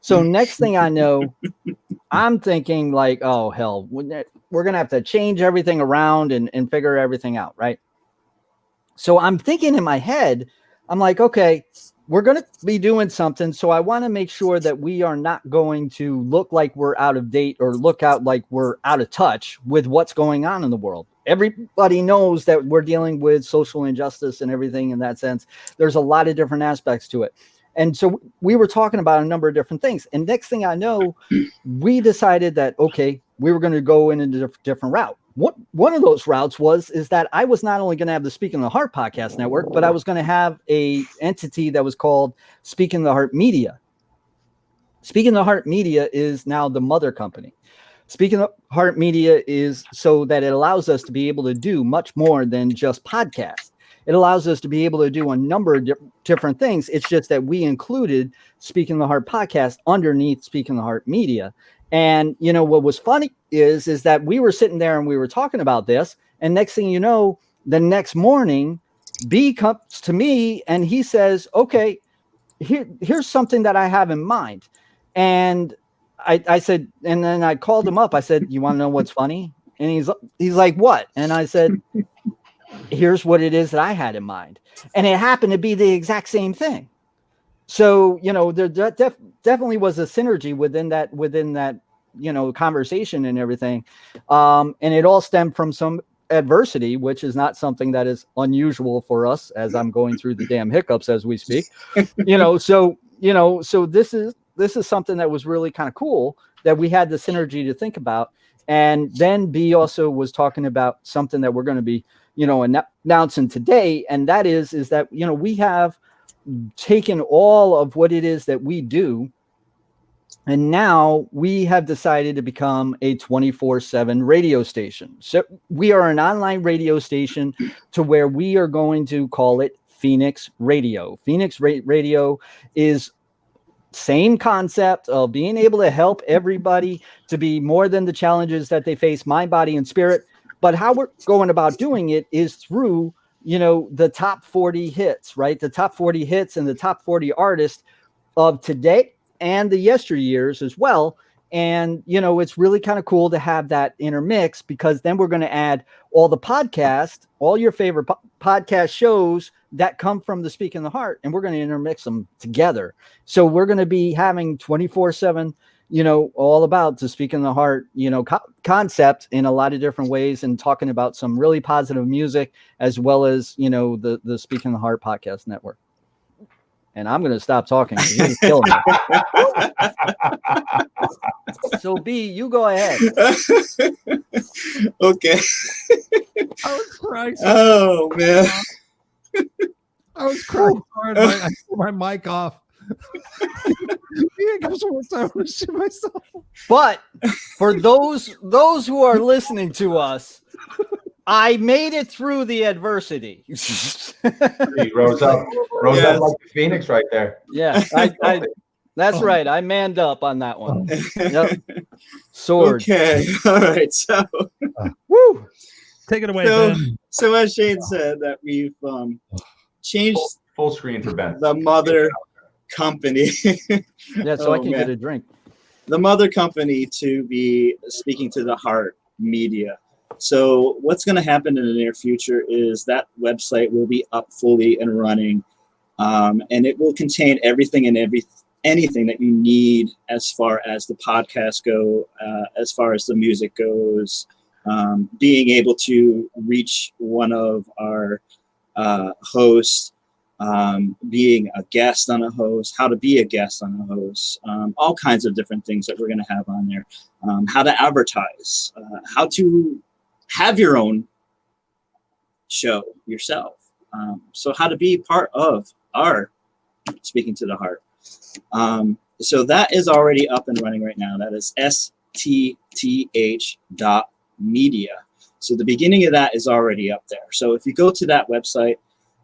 So next thing I know, I'm thinking oh hell, we're gonna have to change everything around and figure everything out, right? So I'm thinking in my head, I'm like, okay, we're gonna be doing something. So I want to make sure that we are not going to look like we're out of date or look out like we're out of touch with what's going on in the world. Everybody knows that we're dealing with social injustice and everything in that sense. There's a lot of different aspects to it. And so we were talking about a number of different things. And next thing I know, we decided that, okay, we were going to go in a different route. One of those routes is that I was not only going to have the Speaking the Heart Podcast Network, but I was going to have a entity that was called Speaking the Heart Media. Speaking the Heart Media is now the mother company. Speaking of Heart Media is so that it allows us to be able to do much more than just podcast. It allows us to be able to do a number of different things. It's just that we included Speaking the Heart Podcast underneath Speaking the Heart Media. And, what was funny is that we were sitting there and we were talking about this. And next thing you know, the next morning, B comes to me and he says, okay, here's something that I have in mind. And I said, and then I called him up. I said, you want to know what's funny? And he's like, what? And I said, here's what it is that I had in mind. And it happened to be the exact same thing. So, there definitely was a synergy within that, conversation and everything. And it all stemmed from some adversity, which is not something that is unusual for us as I'm going through the damn hiccups as we speak, so this is something that was really kind of cool that we had the synergy to think about. And then B also was talking about something that we're going to be, announcing today. And that is that, we have taken all of what it is that we do. And now we have decided to become a 24/7 radio station. So we are an online radio station to where we are going to call it Phoenix Radio. Phoenix Radio is same concept of being able to help everybody to be more than the challenges that they face, mind, body, and spirit. But how we're going about doing it is through, the top 40 hits, right? The top 40 hits and the top 40 artists of today and the yesteryears as well. And, it's really kind of cool to have that intermix, because then we're going to add all the podcasts, all your favorite podcast shows that come from the Speaking the Heart, and we're going to intermix them together. So we're going to be having 24/7, all about the Speaking the Heart, concept in a lot of different ways, and talking about some really positive music, as well as, the Speaking the Heart Podcast Network. and I'm going to stop talking. You're just killing me. So B, you go ahead. Okay. I was crying. Oh man. I was crying so hard. I threw my mic off. I want to shit myself. But for those who are listening to us, I made it through the adversity. He rose up Yes. like the Phoenix right there. Yeah, that's right. I manned up on that one. Yep. Sword. Okay. All right. So, Woo. Take it away, so, Ben. so as Shane said, that we've changed Full screen for Ben. the mother company. Yeah, so I Oh, can man. get a drink. The mother company to be Speaking to the Heart Media. So what's going to happen in the near future is that website will be up fully and running, and it will contain everything and anything that you need as far as the podcast go, as far as the music goes, being able to reach one of our hosts, being a guest on a host, how to be a guest on a host, all kinds of different things that we're going to have on there, how to advertise, how to have your own show yourself. So how to be part of our Speaking to the Heart. So that is already up and running right now. That is STTH.media. So the beginning of that is already up there. So if you go to that website,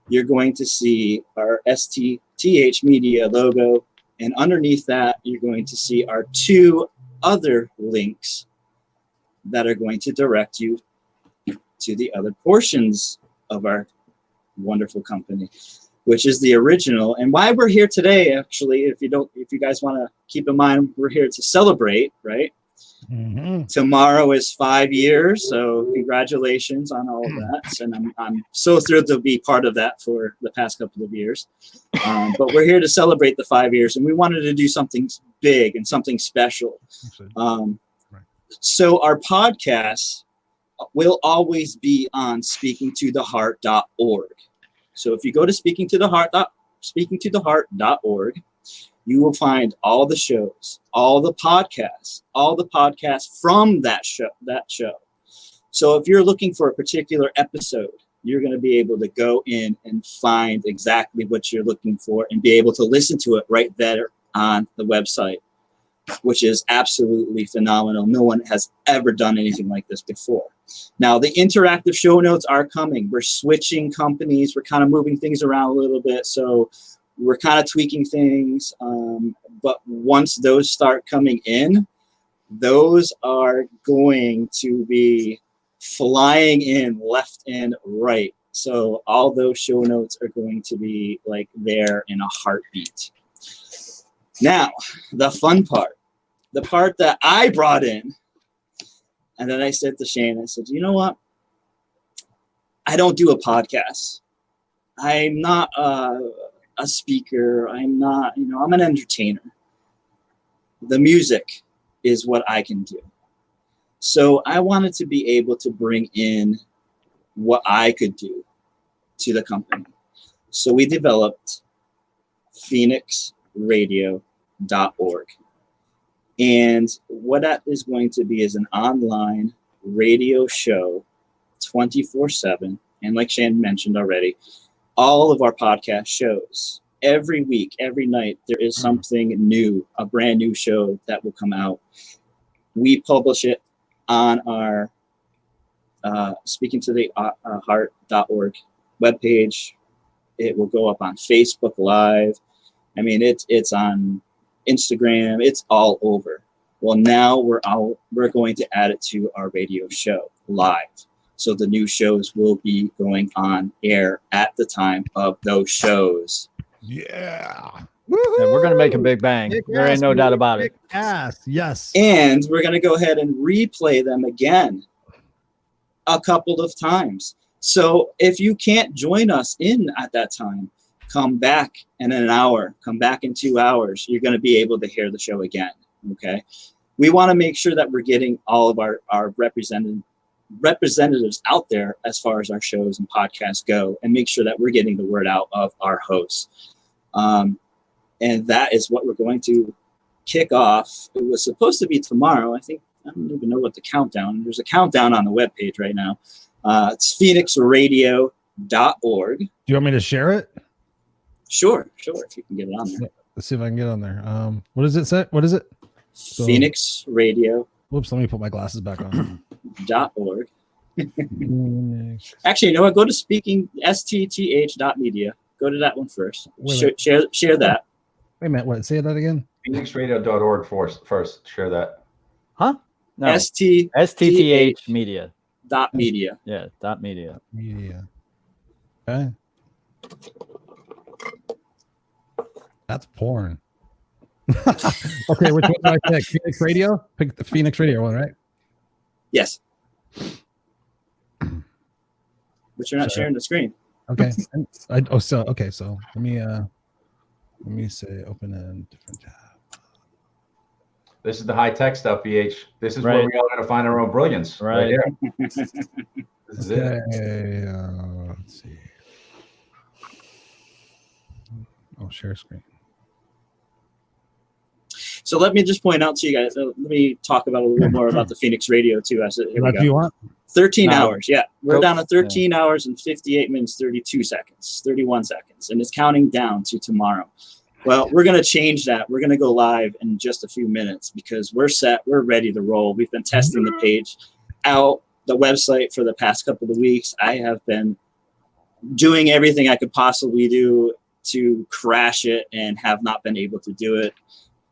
you're going to see our STTH Media logo. And underneath that, you're going to see our two other links that are going to direct you to the other portions of our wonderful company, which is the original. And why we're here today, actually, if you guys want to keep in mind, we're here to celebrate, right? Mm-hmm. Tomorrow is 5 years, so congratulations on all of that. And I'm so thrilled to be part of that for the past couple of years. But we're here to celebrate the 5 years, and we wanted to do something big and something special. So our podcast will always be on speakingtotheheart.org. So if you go to speakingtotheheart.org, you will find all the shows, all the podcasts from that show. So if you're looking for a particular episode, you're going to be able to go in and find exactly what you're looking for and be able to listen to it right there on the website, which is absolutely phenomenal. No one has ever done anything like this before. Now, the interactive show notes are coming. We're switching companies. We're kind of moving things around a little bit. So we're kind of tweaking things. But once those start coming in, those are going to be flying in left and right. So all those show notes are going to be like there in a heartbeat. Now, the fun part, the part that I brought in, and then I said to Shane, I said, you know what? I don't do a podcast. I'm not a speaker. I'm not, I'm an entertainer. The music is what I can do. So I wanted to be able to bring in what I could do to the company. So we developed phoenixradio.org. And what that is going to be is an online radio show 24/7. And like Shane mentioned already, all of our podcast shows, every week, every night, there is something new, a brand new show that will come out. We publish it on our speakingtotheheart.org webpage. It will go up on Facebook Live. I mean, it's on Instagram. It's all over. Well, now we're going to add it to our radio show live. So the new shows will be going on air at the time of those shows. Yeah. Yeah, we're going to make a big bang. There ain't no doubt about it. Yes. And we're going to go ahead and replay them again a couple of times. So if you can't join us in at that time, come back in an hour, come back in 2 hours. You're going to be able to hear the show again. Okay. We want to make sure that we're getting all of our representatives out there as far as our shows and podcasts go, and make sure that we're getting the word out of our hosts. And that is what we're going to kick off. It was supposed to be tomorrow. I don't even know what the countdown. There's a countdown on the webpage right now. It's phoenixradio.org. Do you want me to share it? Sure. If you can get it on there. Let's see if I can get on there. What does it say? What is it? Phoenix Radio. Whoops, let me put my glasses back on. .org. Actually, you know what? Go to STTH.media. Go to that one first. Share that. Wait a minute. What? Say that again. PhoenixRadio.org first. Share that. Huh? No. STTH Media. .media. Yeah. .media. Media. Okay. That's porn. Okay, which one do I pick? Phoenix Radio? Pick the Phoenix Radio one, right? Yes. But you're not sharing the screen. Okay. So let me say open a different tab. This is the high tech stuff, BH. This is Right. where we all got to find our own brilliance. Right here. This is it. Okay, let's see. Oh, share screen. So let me just point out to you guys, let me talk about a little bit more about the Phoenix Radio too. What do you want? 13 hours. Yeah. We're down to 13 hours and 58 minutes, 31 seconds, and it's counting down to tomorrow. Well, we're going to change that. We're going to go live in just a few minutes because we're set. We're ready to roll. We've been testing the page out, the website for the past couple of weeks. I have been doing everything I could possibly do to crash it and have not been able to do it.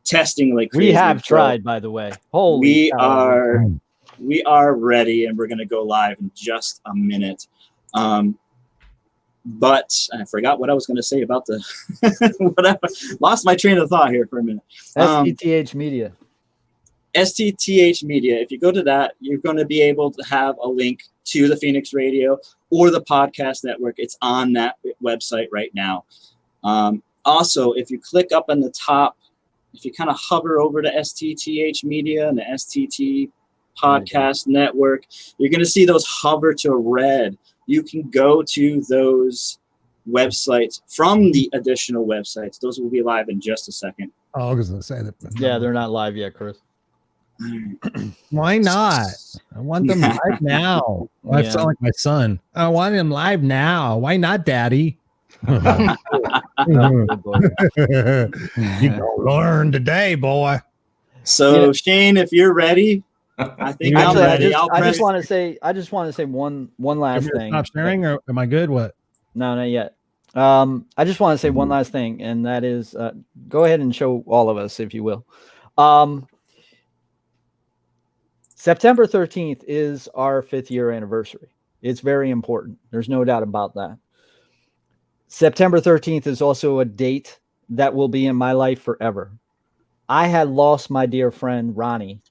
Testing like crazy. We have tried, by the way. We are ready, and we're going to go live in just a minute. But I forgot what I was going to say about the. Lost my train of thought here for a minute. STTH Media. STTH Media. If you go to that, you're going to be able to have a link to the Phoenix Radio or the podcast network. It's on that website right now. Also, if you click up on the top, if you kind of hover over to STTH Media and the STT Podcast Network, you're going to see those hover to red. You can go to those websites from the additional websites. Those will be live in just a second. Oh, I was going to say that. Yeah, they're not live yet, Chris. Why not? I want them live now. I sound like my son. I want them live now. Why not, Daddy? You gonna learn today, boy. So Shane, if you're ready, I think I'm ready. I just want to say one last thing. Stop sharing, or am I good? What? No, not yet. I just want to say one last thing, and that is, go ahead and show all of us, if you will. September 13th is our 5th year anniversary. It's very important. There's no doubt about that. September 13th is also a date that will be in my life forever. I had lost my dear friend Ronnie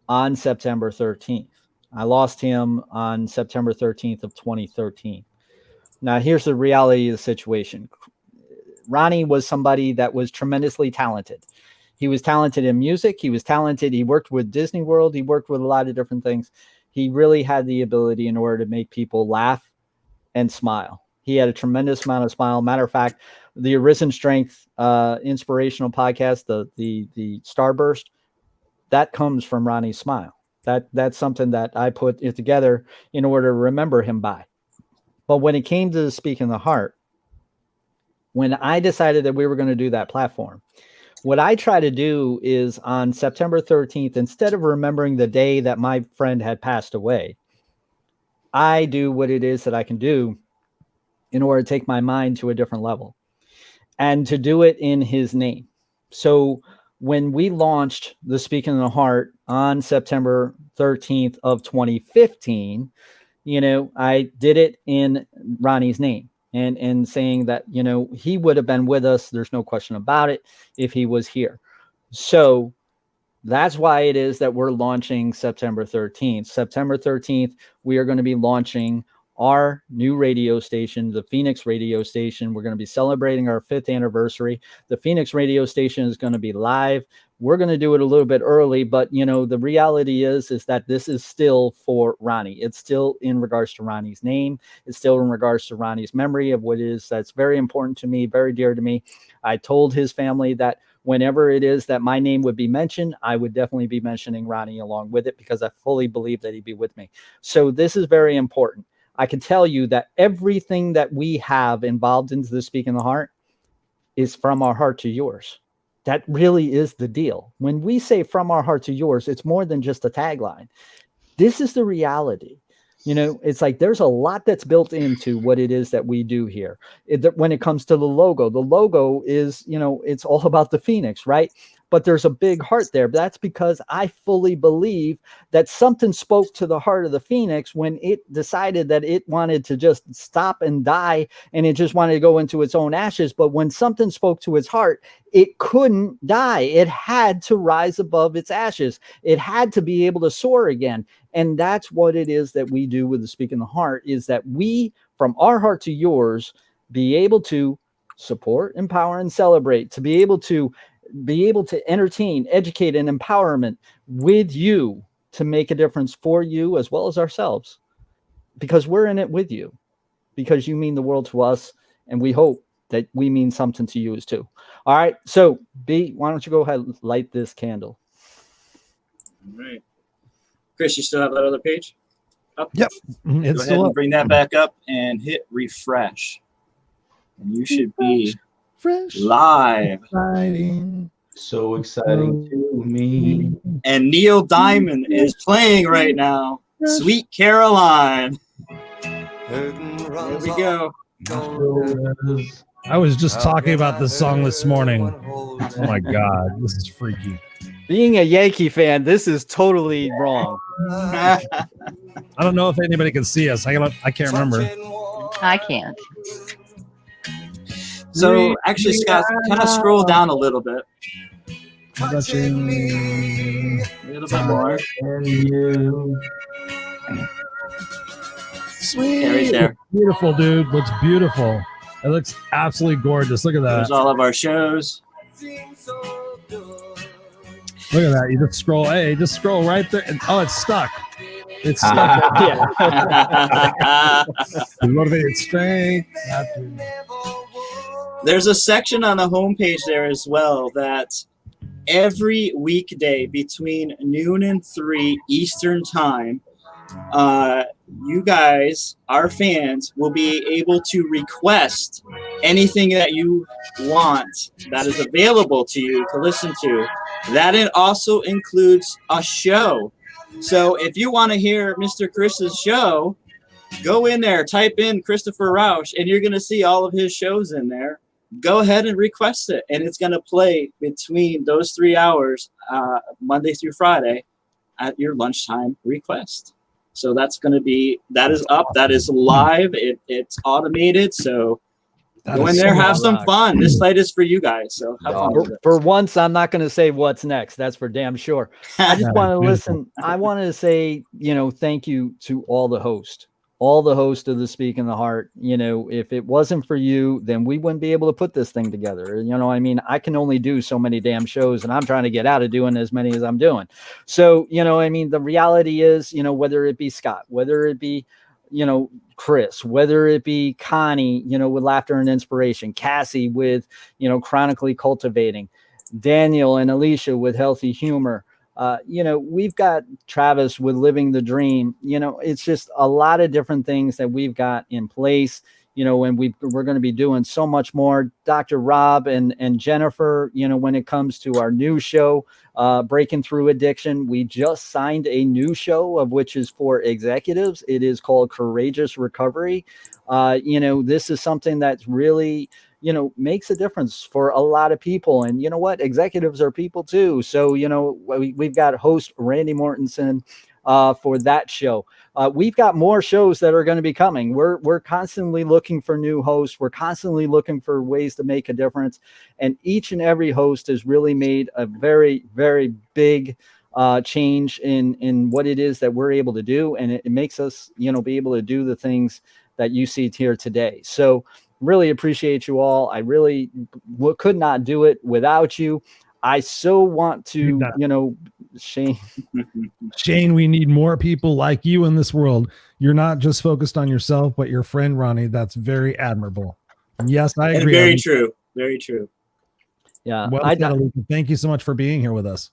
on September 13th. I lost him on September 13th of 2013. Now, here's the reality of the situation. Ronnie was somebody that was tremendously talented. He was talented in music. He was talented. He worked with Disney World. He worked with a lot of different things. He really had the ability in order to make people laugh and smile. He had a tremendous amount of smile. Matter of fact, the Arisen Strength inspirational podcast, the Starburst, that comes from Ronnie's smile. That's something that I put it together in order to remember him by. But when it came to Speaking the Heart, when I decided that we were going to do that platform, what I try to do is on September 13th, instead of remembering the day that my friend had passed away, I do what it is that I can do in order to take my mind to a different level and to do it in his name. So when we launched the Speaking the Heart on September 13th of 2015, I did it in Ronnie's name and saying that, he would have been with us. There's no question about it if he was here. So that's why it is that we're launching September 13th. September 13th, we are going to be launching our new radio station, the Phoenix radio station. We're going to be celebrating our 5th anniversary. The Phoenix radio station is going to be live. We're going to do it a little bit early, but you know, the reality is that this is still for Ronnie. It's still in regards to Ronnie's name. It's still in regards to Ronnie's memory of what is that's very important to me, very dear to me. I told his family that whenever it is that my name would be mentioned, I would definitely be mentioning Ronnie along with it, because I fully believe that he'd be with me. So this is very important. I can tell you that everything that we have involved into the Speaking the Heart is from our heart to yours. That really is the deal. When we say from our heart to yours, it's more than just a tagline. This is the reality. You know, it's like there's a lot that's built into what it is that we do here. When it comes to the logo is, you know, it's all about the Phoenix, right? But there's a big heart there. That's because I fully believe that something spoke to the heart of the Phoenix when it decided that it wanted to just stop and die, and it just wanted to go into its own ashes. But when something spoke to its heart, it couldn't die. It had to rise above its ashes. It had to be able to soar again. And that's what it is that we do with the Speaking the Heart, is that we, from our heart to yours, be able to support, empower, and celebrate, to be able to entertain, educate, and empowerment with you to make a difference for you as well as ourselves, because we're in it with you, because you mean the world to us, and we hope that we mean something to you as too. All right. So B, why don't you go ahead and light this candle? All right. Chris, you still have that other page up? Yep. It's Go still ahead up. and bring that back up and hit refresh. And you should be live. Exciting. So exciting to me. And Neil Diamond is playing right now. Sweet Caroline. There we go. I was just talking about this song this morning. Oh my God, this is freaky. Being a Yankee fan, this is totally wrong. I don't know if anybody can see us. I can't remember. I can't. So actually, Scott, kind of scroll down a little bit. A little bit more. Sweet. Yeah, right there. Beautiful, dude. Looks beautiful. It looks absolutely gorgeous. Look at that. There's all of our shows. Look at that. You just scroll. Hey, just scroll right there. Oh, it's stuck. It's stuck. Yeah. Motivated strength. There's a section on the homepage there as well that every weekday between noon and 3 Eastern time, you guys, our fans, will be able to request anything that you want that is available to you to listen to. That it also includes a show. So if you want to hear Mr. Chris's show, go in there, type in Christopher Rausch, and you're going to see all of his shows in there. Go ahead and request it, and it's going to play between those 3 hours, Monday through Friday, at your lunchtime request. So that is up, that is live, it's automated, so go in there, have some fun. This site is for you guys, so have fun with it. For once, I'm not going to say what's next. That's for damn sure. I just want to listen. I wanted to say, thank you to all the hosts of the Speaking the Heart. If it wasn't for you, then we wouldn't be able to put this thing together. I can only do so many damn shows, and I'm trying to get out of doing as many as I'm doing. So, the reality is, whether it be Scott, whether it be, Chris, whether it be Connie, with Laughter and Inspiration, Cassie with, Chronically Cultivating, Daniel and Alicia with Healthy Humor, we've got Travis with Living the Dream. It's just a lot of different things that we've got in place, and we're going to be doing so much more. Dr. Rob and Jennifer, when it comes to our new show, Breaking Through Addiction, we just signed a new show of which is for executives. It is called Courageous Recovery. This is something that's really, makes a difference for a lot of people. And you know what? Executives are people too. So, we've got host Randy Mortensen for that show. We've got more shows that are going to be coming. We're constantly looking for new hosts. We're constantly looking for ways to make a difference. And each and every host has really made a very, very big change in what it is that we're able to do. And it makes us, be able to do the things that you see here today. So really appreciate you all. I really could not do it without you. I so want to, Shane. Shane, we need more people like you in this world. You're not just focused on yourself, but your friend Ronnie. That's very admirable. Yes, I agree. Very true. Very true. Yeah. Well said, Alika. Thank you so much for being here with us.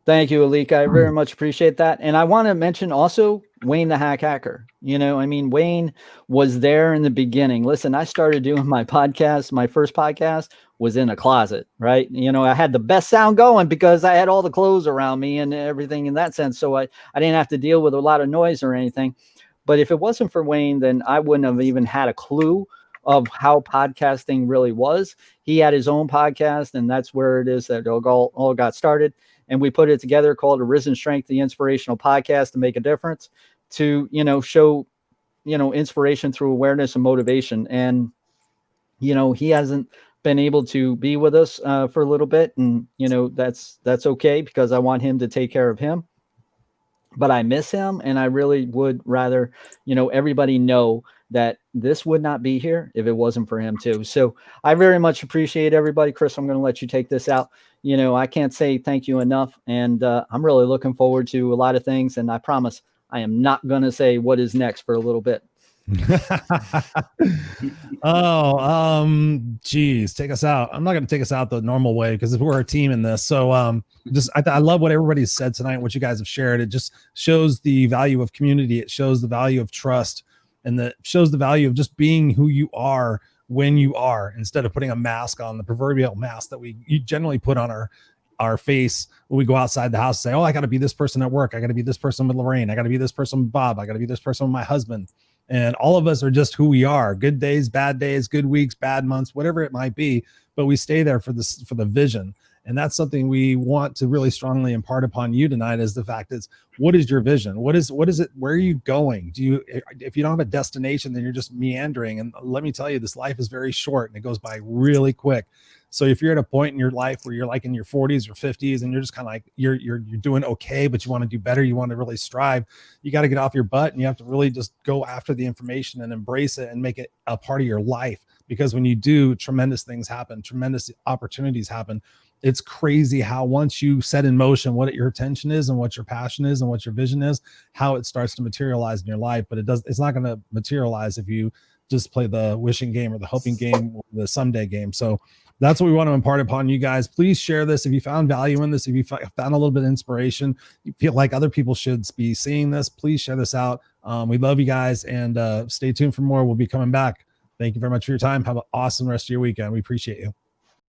Thank you, Alika. I very much appreciate that. And I want to mention also Wayne the Hacker. Wayne was there in the beginning. Listen, I started doing my podcast. My first podcast was in a closet, right? I had the best sound going because I had all the clothes around me and everything in that sense. So I didn't have to deal with a lot of noise or anything. But if it wasn't for Wayne, then I wouldn't have even had a clue of how podcasting really was. He had his own podcast, and that's where it is that it all got started. And we put it together called Arisen Strength, the Inspirational Podcast, to make a difference, to, show, inspiration through awareness and motivation. And, he hasn't been able to be with us for a little bit. And, that's okay, because I want him to take care of him. But I miss him. And I really would rather, everybody know that this would not be here if it wasn't for him too. So I very much appreciate everybody. Chris, I'm going to let you take this out. I can't say thank you enough. And I'm really looking forward to a lot of things. And I promise I am not going to say what is next for a little bit. Geez, take us out. I'm not going to take us out the normal way because we're a team in this. So I love what everybody's said tonight, what you guys have shared. It just shows the value of community. It shows the value of trust, and that shows the value of just being who you are when you are, instead of putting a mask on, the proverbial mask that we generally put on our face when we go outside the house and say, oh, I got to be this person at work. I got to be this person with Lorraine. I got to be this person with Bob. I got to be this person with my husband. And all of us are just who we are. Good days, good weeks, bad months, whatever it might be. But we stay there for the vision. And that's something we want to really strongly impart upon you tonight, is the fact is, what is your vision? What is it? Where are you going? If you don't have a destination, then you're just meandering. And let me tell you, this life is very short and it goes by really quick. So if you're at a point in your life where you're like in your 40s or 50s and you're just kind of like, you're doing okay, but you want to do better, you want to really strive, you got to get off your butt and you have to really just go after the information and embrace it and make it a part of your life. Because when you do, tremendous things happen, tremendous opportunities happen. It's crazy how once you set in motion what your attention is and what your passion is and what your vision is, how it starts to materialize in your life. But it's not going to materialize if you just play the wishing game or the hoping game or the someday game. So that's what we want to impart upon you guys. Please share this. If you found value in this, if you found a little bit of inspiration, you feel like other people should be seeing this, please share this out. We love you guys, and stay tuned for more. We'll be coming back. Thank you very much for your time. Have an awesome rest of your weekend. We appreciate you.